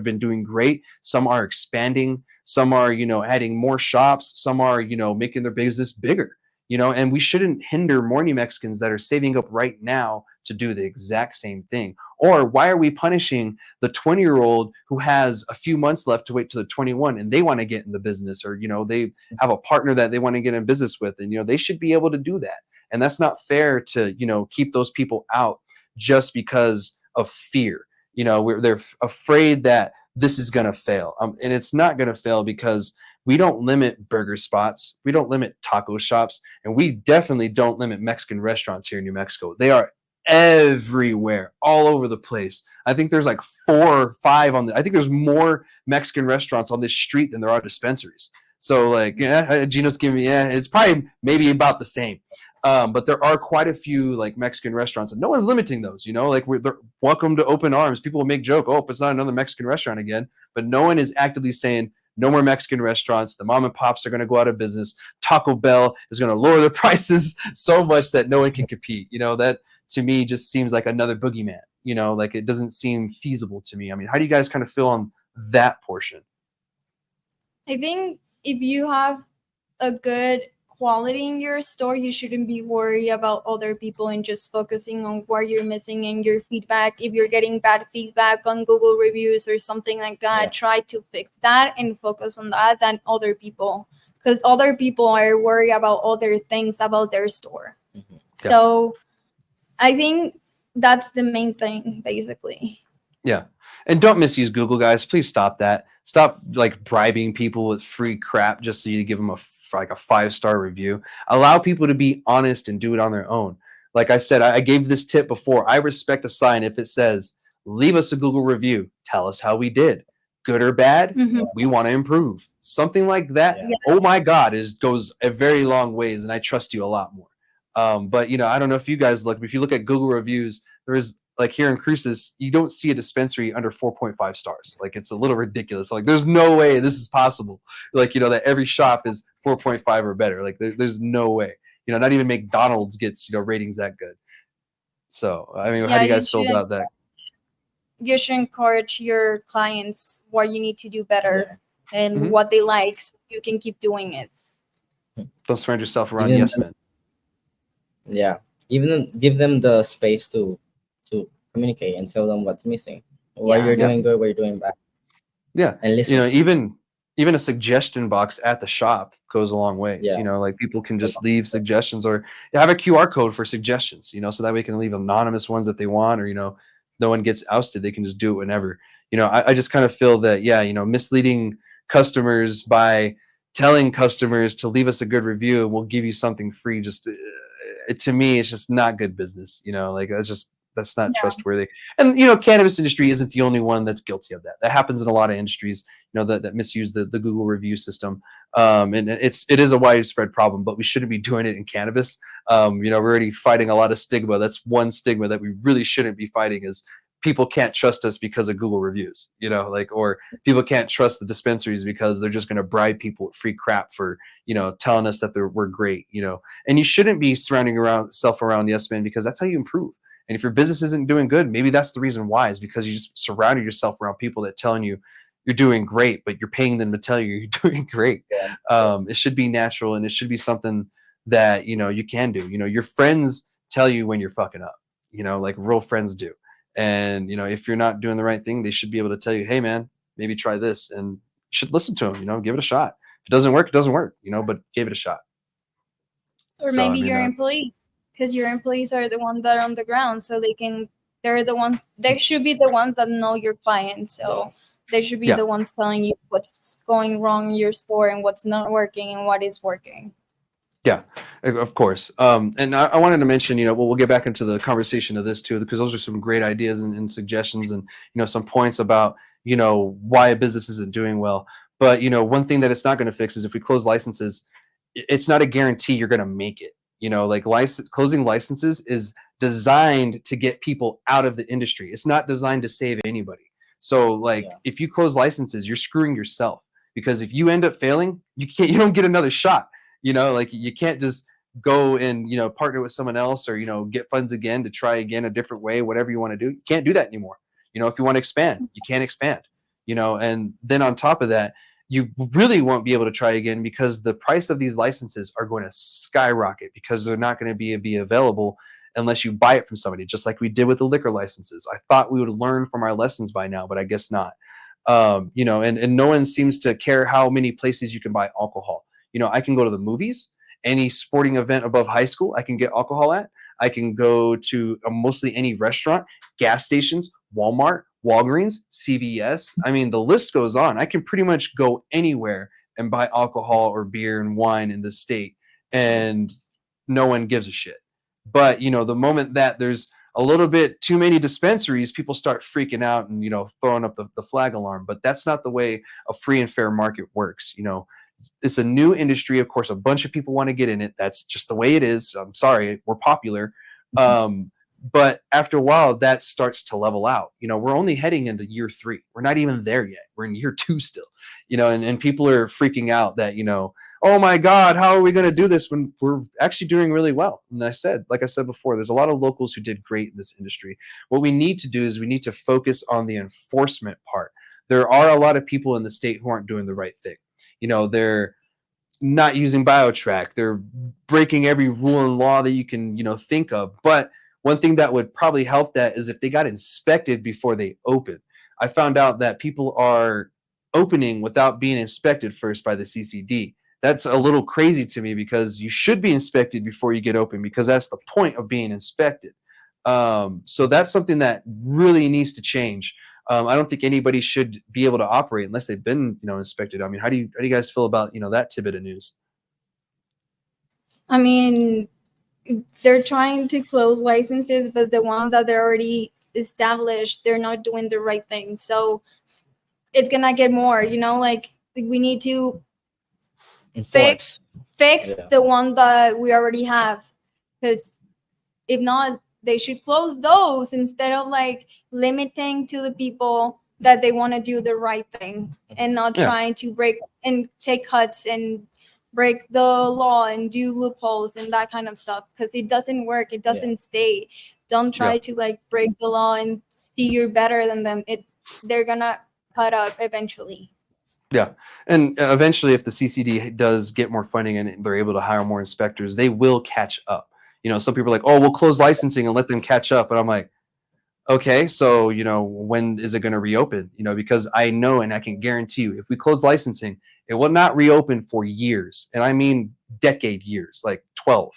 been doing great. Some are expanding, some are, adding more shops, some are, making their business bigger. And we shouldn't hinder more New Mexicans that are saving up right now to do the exact same thing. Or why are we punishing the 20-year-old who has a few months left to wait till the 21 and they want to get in the business, or, they have a partner that they want to get in business with, and, they should be able to do that. And that's not fair to, keep those people out just because of fear. They're afraid that this is going to fail. And it's not going to fail because we don't limit burger spots. We don't limit taco shops. And we definitely don't limit Mexican restaurants here in New Mexico. They are everywhere, all over the place. I think there's like 4 or 5 I think there's more Mexican restaurants on this street than there are dispensaries. So like, Gino's giving me, it's probably maybe about the same. But there are quite a few like Mexican restaurants, and no one's limiting those, like they're welcome to open arms. People will make joke, oh, it's not another Mexican restaurant again, but no one is actively saying no more Mexican restaurants. The mom and pops are going to go out of business. Taco Bell is going to lower their prices so much that no one can compete. That to me just seems like another boogeyman. Like it doesn't seem feasible to me. I mean, how do you guys kind of feel on that portion? I think if you have a good quality in your store, you shouldn't be worried about other people and just focusing on what you're missing in your feedback. If you're getting bad feedback on Google reviews or something like that, try to fix that and focus on that than other people, because other people are worried about other things about their store. Mm-hmm. So I think that's the main thing, basically. Yeah. And don't misuse Google, guys. Please stop that. Stop like bribing people with free crap just so you give them a 5-star review. Allow people to be honest and do it on their own. Like I said, I gave this tip before. I respect a sign if it says, leave us a Google review. Tell us how we did. Good or bad, we want to improve. Something like that. Yeah. Oh my God, goes a very long ways, and I trust you a lot more. But I don't know if you guys look, but if you look at Google reviews, there is like here in Cruces, you don't see a dispensary under 4.5 stars. Like it's a little ridiculous. Like there's no way this is possible. Like that every shop is 4.5 or better. Like there's no way. Not even McDonald's gets ratings that good. So I mean, how do you guys feel about that? You should encourage your clients what you need to do better and Mhm. what they like, so you can keep doing it. Don't surround yourself around Even yes men. Yeah, even give them the space to communicate and tell them what's missing, what Yeah. you're Yeah. doing good, what you're doing bad, Yeah. and listen. Even a suggestion box at the shop goes a long ways. Yeah. Like people can just leave suggestions or have a QR code for suggestions, so that way can leave anonymous ones if they want, or, no one gets ousted. They can just do it whenever. I just kind of feel that, misleading customers by telling customers to leave us a good review and we'll give you something free. Just to me, it's just not good business. Like that's not trustworthy. And cannabis industry isn't the only one that's guilty of that. That happens in a lot of industries, that misuse the Google review system. And it is a widespread problem, but we shouldn't be doing it in cannabis. We're already fighting a lot of stigma. That's one stigma that we really shouldn't be fighting, is people can't trust us because of Google reviews, or people can't trust the dispensaries because they're just going to bribe people with free crap for, telling us that we're great, and you shouldn't be surrounding yourself around yes men, because that's how you improve. And if your business isn't doing good, maybe that's the reason why, is because you just surrounded yourself around people that telling you you're doing great, but you're paying them to tell you you're doing great. It should be natural, and it should be something that, you can do. Your friends tell you when you're fucking up, like real friends do. And, if you're not doing the right thing, they should be able to tell you, hey man, maybe try this, and you should listen to them, give it a shot. If it doesn't work, it doesn't work, but give it a shot. Or So, maybe I mean, your employees, because your employees are the ones that are on the ground, so they should be the ones that know your clients. So they should be Yeah. the ones telling you what's going wrong in your store and what's not working and what is working. Yeah, of course. And I wanted to mention, we'll get back into the conversation of this too, because those are some great ideas and suggestions, and, some points about, why a business isn't doing well. But, one thing that it's not going to fix is if we close licenses, it's not a guarantee you're going to make it. Like closing licenses is designed to get people out of the industry. It's not designed to save anybody. So if you close licenses, you're screwing yourself, because if you end up failing, you don't get another shot. You can't just go and, partner with someone else, or, get funds again to try again a different way, whatever you want to do. You can't do that anymore. If you want to expand, you can't expand, and then on top of that, you really won't be able to try again, because the price of these licenses are going to skyrocket, because they're not going to be available unless you buy it from somebody, just like we did with the liquor licenses. I thought we would learn from our lessons by now, but I guess not. And no one seems to care how many places you can buy alcohol. I can go to the movies, any sporting event above high school, I can get alcohol at. I can go to mostly any restaurant, gas stations, Walmart, Walgreens, CVS. I mean, the list goes on. I can pretty much go anywhere and buy alcohol or beer and wine in this state, and no one gives a shit. But, the moment that there's a little bit too many dispensaries, people start freaking out and, throwing up the flag alarm. But that's not the way a free and fair market works. It's a new industry. Of course, a bunch of people want to get in it. That's just the way it is. I'm sorry, we're popular. But after a while, that starts to level out. We're only heading into year 3. We're not even there yet. We're in year 2 still, and people are freaking out that, oh my God, how are we going to do this when we're actually doing really well? And like I said before, there's a lot of locals who did great in this industry. What we need to do is we need to focus on the enforcement part. There are a lot of people in the state who aren't doing the right thing. They're not using BioTrack. They're breaking every rule and law that you can, think of. But one thing that would probably help that is if they got inspected before they open. I found out that people are opening without being inspected first by the CCD. That's a little crazy to me, because you should be inspected before you get open, because that's the point of being inspected. So that's something that really needs to change. I don't think anybody should be able to operate unless they've been, inspected. I mean, how do you guys feel about, that tidbit of news? I mean, they're trying to close licenses, but the ones that they're already established, they're not doing the right thing. So it's gonna get more, we need to fix the one that we already have, because if not, they should close those instead of like limiting to the people that they want to do the right thing and not Yeah. trying to break and take cuts and break the law and do loopholes and that kind of stuff, because it doesn't work. It doesn't stay. Don't try to like break the law and see you're better than them. They're gonna cut up eventually. Yeah, and eventually, if the CCD does get more funding and they're able to hire more inspectors, they will catch up. Some people are like, "Oh, we'll close licensing and let them catch up," but I'm like, okay, so when is it going to reopen? Because I know and I can guarantee you, if we close licensing, it will not reopen for years, and I mean decade years, like 12.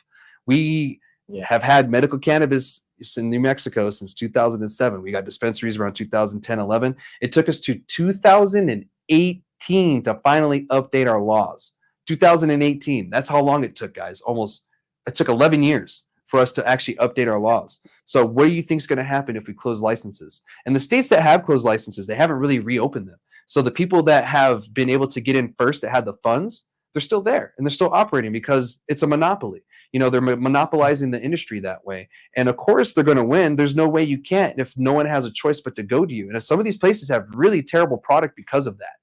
We have had medical cannabis in New Mexico since 2007. We got dispensaries around 2010, 11. It took us to 2018 to finally update our laws. 2018. That's how long it took, guys. It took 11 years for us to actually update our laws. So what do you think is going to happen if we close licenses? And the states that have closed licenses, they haven't really reopened them. So the people that have been able to get in first, that had the funds, they're still there and they're still operating because it's a monopoly. They're monopolizing the industry that way. And of course they're going to win. There's no way you can't if no one has a choice but to go to you. And if some of these places have really terrible product because of that,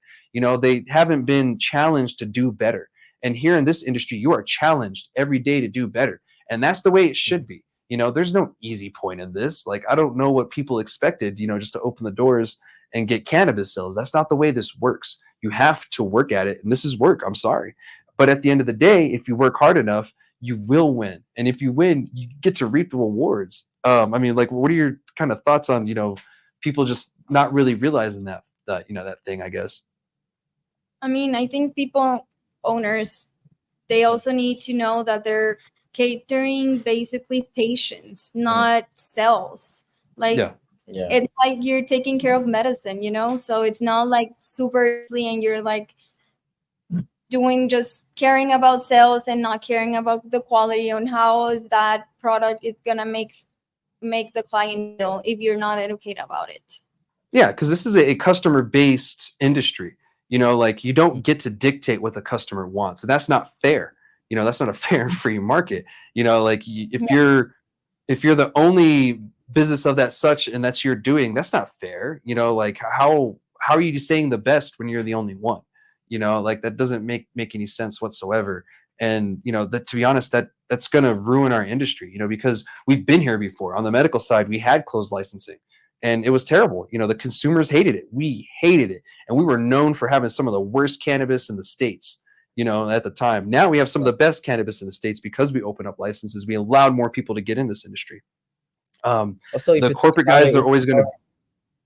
they haven't been challenged to do better. And here in this industry, you are challenged every day to do better. And that's the way it should be. There's no easy point in this. Like, I don't know what people expected, just to open the doors and get cannabis sales. That's not the way this works. You have to work at it. And this is work. I'm sorry. But at the end of the day, if you work hard enough, you will win. And if you win, you get to reap the rewards. What are your kind of thoughts on, people just not really realizing that thing, I guess? I think owners, they also need to know that they're catering basically patients, not sales. It's like you're taking care of medicine, so it's not like super easily and you're like just caring about sales and not caring about the quality and how is that product is gonna make the client feel if you're not educated about it. Yeah, because this is a customer based industry. You don't get to dictate what the customer wants, and that's not fair. That's not a fair and free market. If you're the only business of that such and that's your doing, that's not fair. How are you saying the best when you're the only one? That doesn't make any sense whatsoever. And that, to be honest, that's going to ruin our industry. Because we've been here before. On the medical side, we had closed licensing. And it was terrible. The consumers hated it. We hated it. And we were known for having some of the worst cannabis in the States, at the time. Now we have some of the best cannabis in the States because we opened up licenses. We allowed more people to get in this industry. Also, the corporate guys are always going to...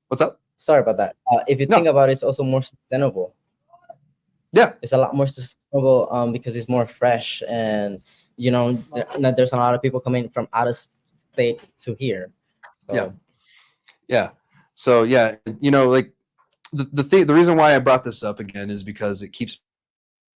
What's up? Sorry about that. If you think about it, it's also more sustainable. Yeah. It's a lot more sustainable because it's more fresh. And, there's a lot of people coming from out of state to here. So. Yeah. So the reason why I brought this up again is because it keeps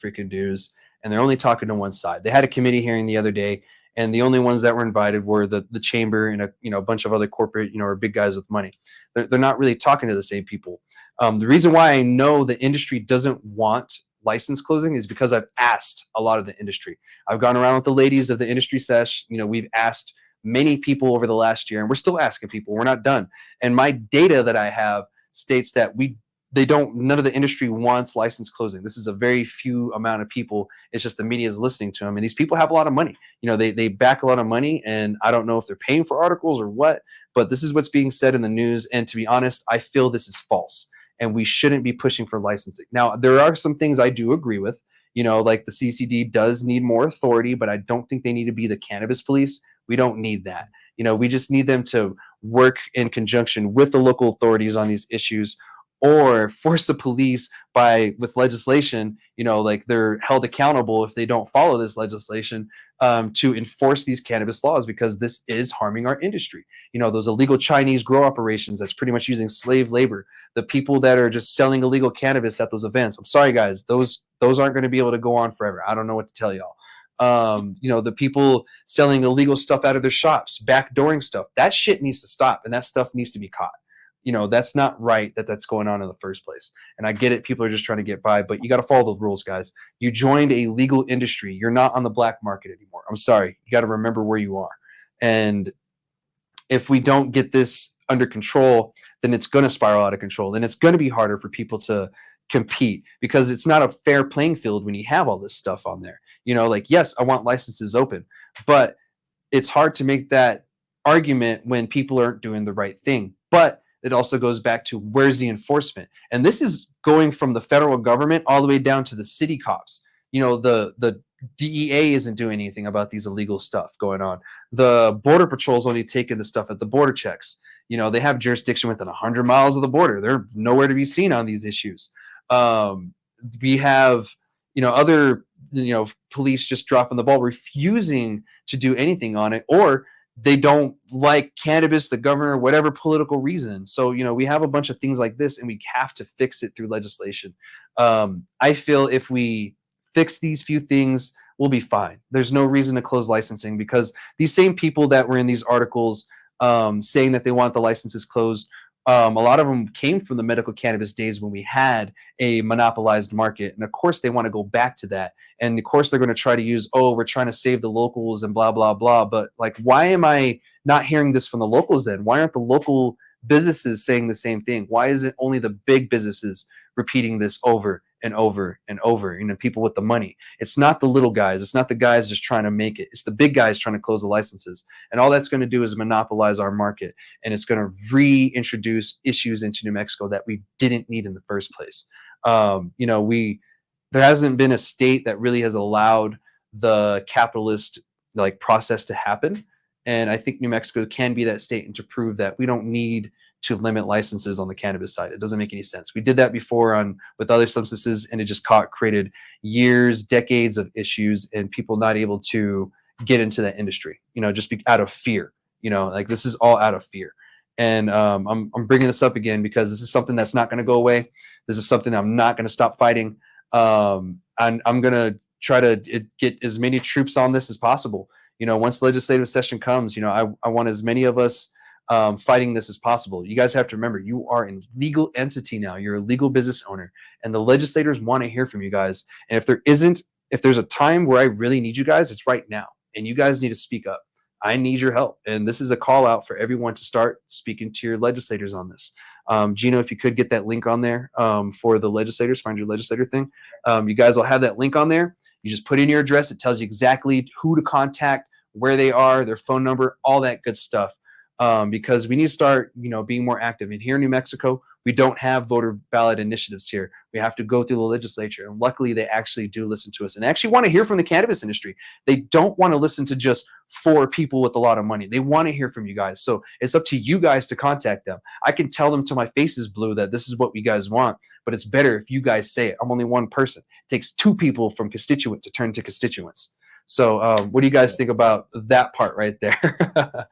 freaking news, and they're only talking to one side. They had a committee hearing the other day, and the only ones that were invited were the chamber and a bunch of other corporate, or big guys with money. They're not really talking to the same people. The reason why I know the industry doesn't want license closing is because I've asked a lot of the industry. I've gone around with the ladies of the industry sesh. We've asked many people over the last year, and we're still asking people. We're not done. And my data that I have states that none of the industry wants license closing. This is a very few amount of people. It's just the media is listening to them. And these people have a lot of money. They back a lot of money, and I don't know if they're paying for articles or what, but this is what's being said in the news. And to be honest, I feel this is false, and we shouldn't be pushing for licensing. Now, there are some things I do agree with, like the CCD does need more authority, but I don't think they need to be the cannabis police. We don't need that. We just need them to work in conjunction with the local authorities on these issues, or force the police with legislation, they're held accountable if they don't follow this legislation, to enforce these cannabis laws, because this is harming our industry. Those illegal Chinese grow operations that's pretty much using slave labor, the people that are just selling illegal cannabis at those events. I'm sorry, guys, those aren't going to be able to go on forever. I don't know what to tell y'all. The people selling illegal stuff out of their shops, backdooring stuff, that shit needs to stop, and that stuff needs to be caught. that's not right that's going on in the first place. And I get it. People are just trying to get by, but you got to follow the rules, guys. You joined a legal industry. You're not on the black market anymore. I'm sorry. You got to remember where you are. And if we don't get this under control, then it's going to spiral out of control. Then it's going to be harder for people to compete, because it's not a fair playing field when you have all this stuff on there. Like, yes, I want licenses open, but it's hard to make that argument when people aren't doing the right thing. But it also goes back to, where's the enforcement? And this is going from the federal government all the way down to the city cops. The DEA isn't doing anything about these illegal stuff going on. The Border Patrol's only taking the stuff at the border checks. They have jurisdiction within 100 miles of the border. They're nowhere to be seen on these issues. We have, other, police just dropping the ball, refusing to do anything on it, or they don't like cannabis, the governor, whatever political reason. So, we have a bunch of things like this, and we have to fix it through legislation. I feel if we fix these few things, we'll be fine. There's no reason to close licensing, because these same people that were in these articles saying that they want the licenses closed, a lot of them came from the medical cannabis days when we had a monopolized market. And of course, they want to go back to that. And of course, they're going to try to use, we're trying to save the locals and blah, blah, blah. But like, why am I not hearing this from the locals then? Why aren't the local businesses saying the same thing? Why is it only the big businesses repeating this over and over and over? People with the money. It's not the little guys. It's not the guys just trying to make it. It's the big guys trying to close the licenses. And all that's going to do is monopolize our market. And it's going to reintroduce issues into New Mexico that we didn't need in the first place. There hasn't been a state that really has allowed the capitalist process to happen. And I think New Mexico can be that state, and to prove that we don't need to limit licenses on the cannabis side. It doesn't make any sense. We did that before with other substances, and it just created years, decades of issues, and people not able to get into that industry, just out of fear. This is all out of fear. And I'm bringing this up again because this is something that's not going to go away. This is something I'm not going to stop fighting. And I'm going to try to get as many troops on this as possible. Once legislative session comes, I want as many of us fighting this as possible. You guys have to remember, you are a legal entity now. You're a legal business owner, and the legislators want to hear from you guys. And if there's a time where I really need you guys, it's right now. And you guys need to speak up. I need your help. And this is a call out for everyone to start speaking to your legislators on this. Gino, if you could get that link on there for the legislators, find your legislator thing. You guys will have that link on there. You just put in your address. It tells you exactly who to contact, where they are, their phone number, all that good stuff. Because we need to start, being more active. And here in New Mexico, we don't have voter ballot initiatives here. We have to go through the legislature. And luckily, they actually do listen to us and actually want to hear from the cannabis industry. They don't want to listen to just 4 people with a lot of money. They want to hear from you guys. So it's up to you guys to contact them. I can tell them till my face is blue that this is what you guys want, but it's better if you guys say it. I'm only one person. It takes 2 people from constituent to turn to constituents. So what do you guys think about that part right there?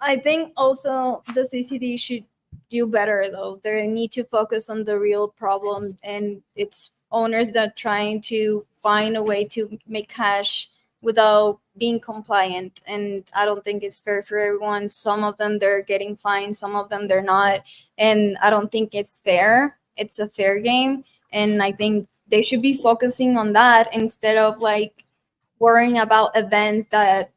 I think also the CCD should do better, though. They need to focus on the real problem, and it's owners that are trying to find a way to make cash without being compliant. And I don't think it's fair for everyone. Some of them, they're getting fined, some of them they're not. And I don't think it's fair. It's a fair game. And I think they should be focusing on that instead of worrying about events that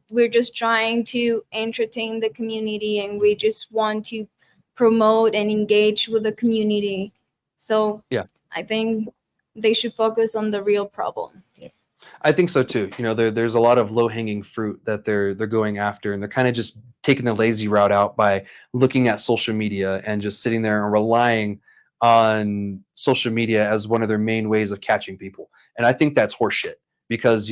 we're just trying to entertain the community, and we just want to promote and engage with the community. So yeah, I think they should focus on the real problem. Yeah. I think so too. There's a lot of low-hanging fruit that they're going after, and they're kind of just taking the lazy route out by looking at social media and just sitting there and relying on social media as one of their main ways of catching people. And I think that's horseshit, because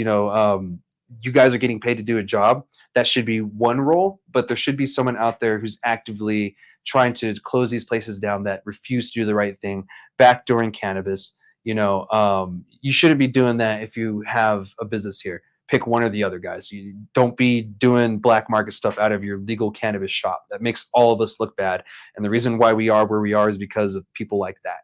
you guys are getting paid to do a job. That should be one role, but there should be someone out there who's actively trying to close these places down that refuse to do the right thing, backdooring cannabis. You shouldn't be doing that if you have a business here. Pick one or the other, guys. You don't be doing black market stuff out of your legal cannabis shop. That makes all of us look bad. And the reason why we are where we are is because of people like that.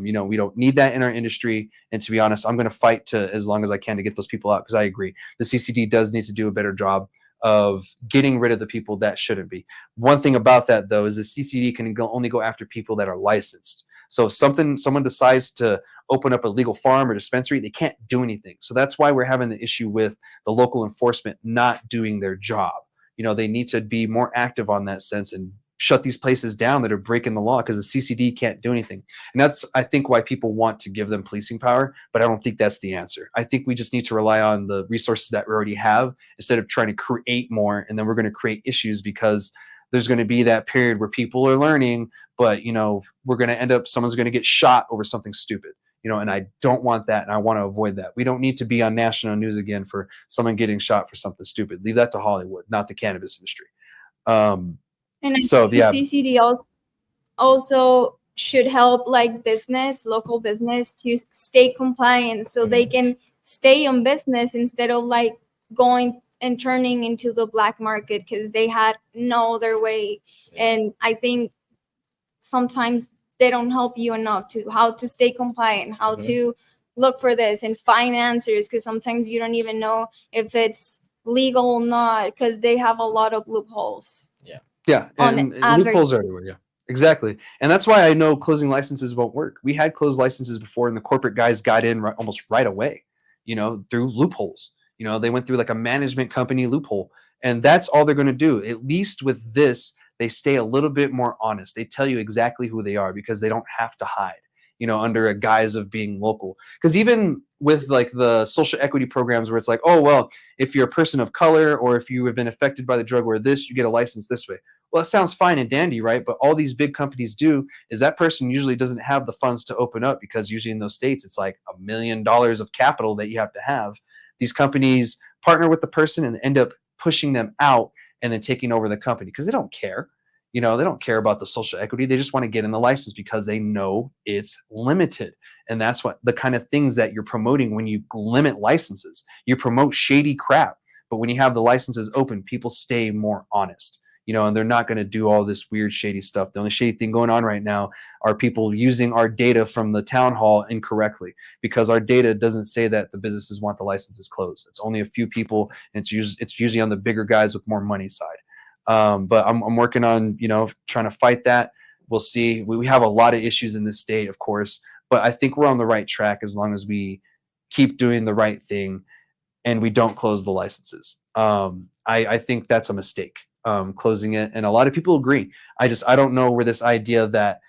We don't need that in our industry. And to be honest, I'm going to fight as long as I can to get those people out, because I agree. The CCD does need to do a better job of getting rid of the people that shouldn't be. One thing about that, though, is the CCD can only go after people that are licensed. So if someone decides to open up a legal farm or dispensary, they can't do anything. So that's why we're having the issue with the local enforcement not doing their job. They need to be more active on that sense and shut these places down that are breaking the law, because the CCD can't do anything. And that's, I think, why people want to give them policing power, but I don't think that's the answer. I think we just need to rely on the resources that we already have instead of trying to create more, and then we're going to create issues because there's going to be that period where people are learning, but we're going to end up, someone's going to get shot over something stupid. And I don't want that, and I want to avoid that. We don't need to be on national news again for someone getting shot for something stupid. Leave that to Hollywood, not the cannabis industry. And I So think yeah, CCD also should help like local business to stay compliant, so they can stay on business instead of like going and turning into the black market, because they had know their way. And I think sometimes they don't help you enough to how to stay compliant, how to look for this and find answers, because sometimes you don't even know if it's legal or not, because they have a lot of loopholes. Yeah, and loopholes are everywhere. Yeah, exactly. And that's why I know closing licenses won't work. We had closed licenses before, and the corporate guys got in almost right away, through loopholes. They went through like a management company loophole, and that's all they're going to do. At least with this, they stay a little bit more honest. They tell you exactly who they are because they don't have to hide, under a guise of being local. Because even with like the social equity programs where it's like, oh, well, if you're a person of color or if you have been affected by the drug or this, you get a license this way. Well, it sounds fine and dandy, right? But all these big companies do is that person usually doesn't have the funds to open up, because usually in those states, it's like $1 million of capital that you have to have. These companies partner with the person and end up pushing them out and then taking over the company because they don't care. They don't care about the social equity. They just want to get in the license because they know it's limited. And that's what the kind of things that you're promoting when you limit licenses. You promote shady crap. But when you have the licenses open, people stay more honest. And they're not going to do all this weird, shady stuff. The only shady thing going on right now are people using our data from the town hall incorrectly, because our data doesn't say that the businesses want the licenses closed. It's only a few people, and it's usually on the bigger guys with more money side. But I'm working on, trying to fight that. We'll see. We have a lot of issues in this state, of course, but I think we're on the right track as long as we keep doing the right thing and we don't close the licenses. I think that's a mistake, closing it. And a lot of people agree. I don't know where this idea that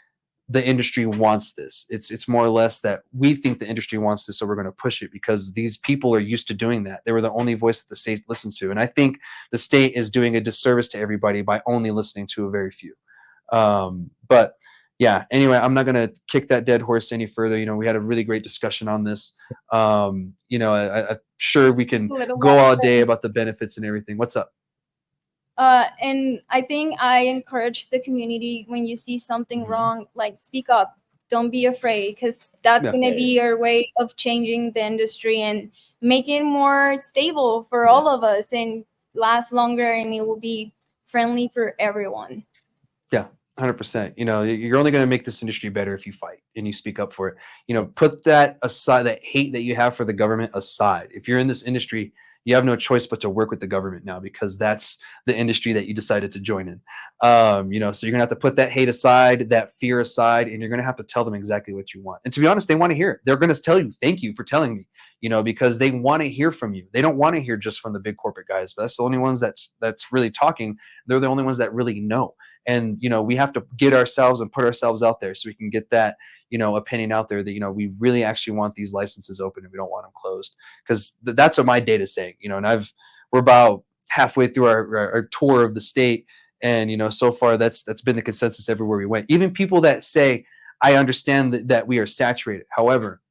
the industry wants this. It's more or less that we think the industry wants this, so we're going to push it because these people are used to doing that. They were the only voice that the state listens to. And I think the state is doing a disservice to everybody by only listening to a very few. But yeah, anyway, I'm not going to kick that dead horse any further. We had a really great discussion on this. I'm sure we can go all day about the benefits and everything. What's up? And I think I encourage the community, when you see something wrong, like speak up. Don't be afraid, because that's going to be your way of changing the industry and making it more stable for all of us and last longer, and it will be friendly for everyone. Yeah. 100%. You're only going to make this industry better if you fight and you speak up for it. Put that aside, that hate that you have for the government aside. If you're in this industry, you have no choice but to work with the government now, because that's the industry that you decided to join in. So you're gonna have to put that hate aside, that fear aside, and you're gonna have to tell them exactly what you want. And to be honest, they want to hear it. They're gonna tell you, thank you for telling me, because they want to hear from you. They don't want to hear just from the big corporate guys, but that's the only ones that's really talking. They're the only ones that really know. And we have to get ourselves and put ourselves out there so we can get that opinion out there that we really actually want these licenses open and we don't want them closed, because that's what my data's saying. And we're about halfway through our tour of the state, and so far that's been the consensus everywhere we went. Even people that say, I understand that we are saturated, however,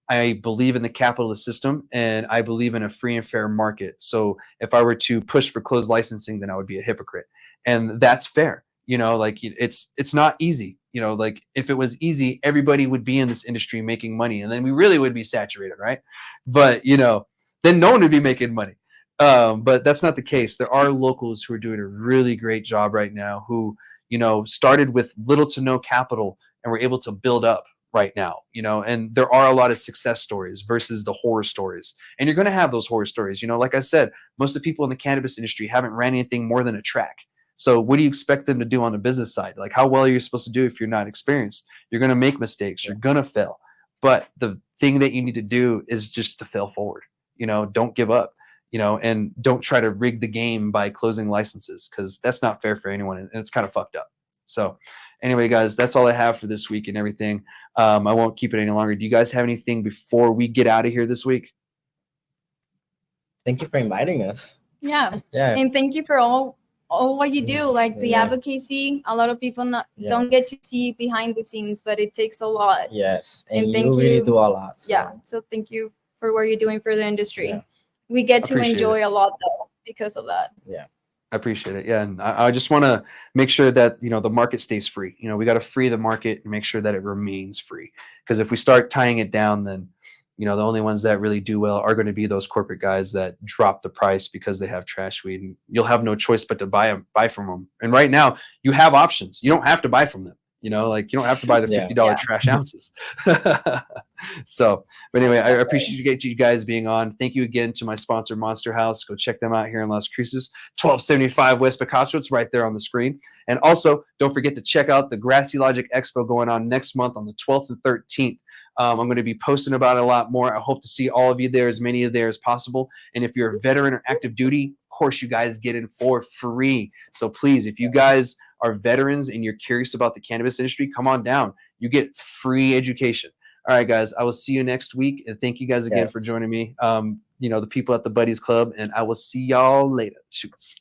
I believe in the capitalist system and I believe in a free and fair market. So if I were to push for closed licensing, then I would be a hypocrite, and that's fair. It's not easy. Like if it was easy, everybody would be in this industry making money, and then we really would be saturated, right? But then no one would be making money. But that's not the case. There are locals who are doing a really great job right now, who started with little to no capital and were able to build up. right now, you know, and there are a lot of success stories versus the horror stories. And you're going to have those horror stories. You know, like I said, most of the people in the cannabis industry haven't ran anything more than a track. So what do you expect them to do on the business side? Like, how well are you supposed to do if you're not experienced? You're going to make mistakes. You're going to fail. But the thing that you need to do is just to fail forward. You know, don't give up, you know, and don't try to rig the game by closing licenses, because that's not fair for anyone. And it's kind of fucked up. So anyway, guys, that's all I have for this week and everything. I won't keep it any longer. Do you guys have anything before we get out of here this week? Thank you for inviting us. Yeah. Yeah. And thank you for all what you do, like the Yeah. advocacy. A lot of people Yeah. don't get to see behind the scenes, but it takes a lot. Yes. And, And you thank really you. do a lot. So. Yeah. So thank you for what you're doing for the industry. Yeah. We get to Appreciate enjoy a lot though because of that. Yeah. I appreciate it. Yeah. And I just want to make sure that, you know, the market stays free. You know, we got to free the market and make sure that it remains free. Because if we start tying it down, then, you know, the only ones that really do well are going to be those corporate guys that drop the price because they have trash weed, and you'll have no choice but to buy from them. And right now you have options. You don't have to buy from them. You know, like, you don't have to buy the $50 Yeah. trash ounces. So, but anyway, I appreciate you guys being on. Thank you again to my sponsor, Monster House. Go check them out here in Las Cruces, 1275 West Picacho. It's right there on the screen. And also, don't forget to check out the Grassy Logic Expo going on next month on the 12th and 13th. I'm going to be posting about it a lot more. I hope to see all of you there, as many of there as possible. And if you're a veteran or active duty, of course, you guys get in for free. So please, if you guys are veterans and you're curious about the cannabis industry, come on down. You get free education. All right, guys, I will see you next week. And thank you guys again for joining me. You know, the people at the Buddies Club, and I will see y'all later. Shoots.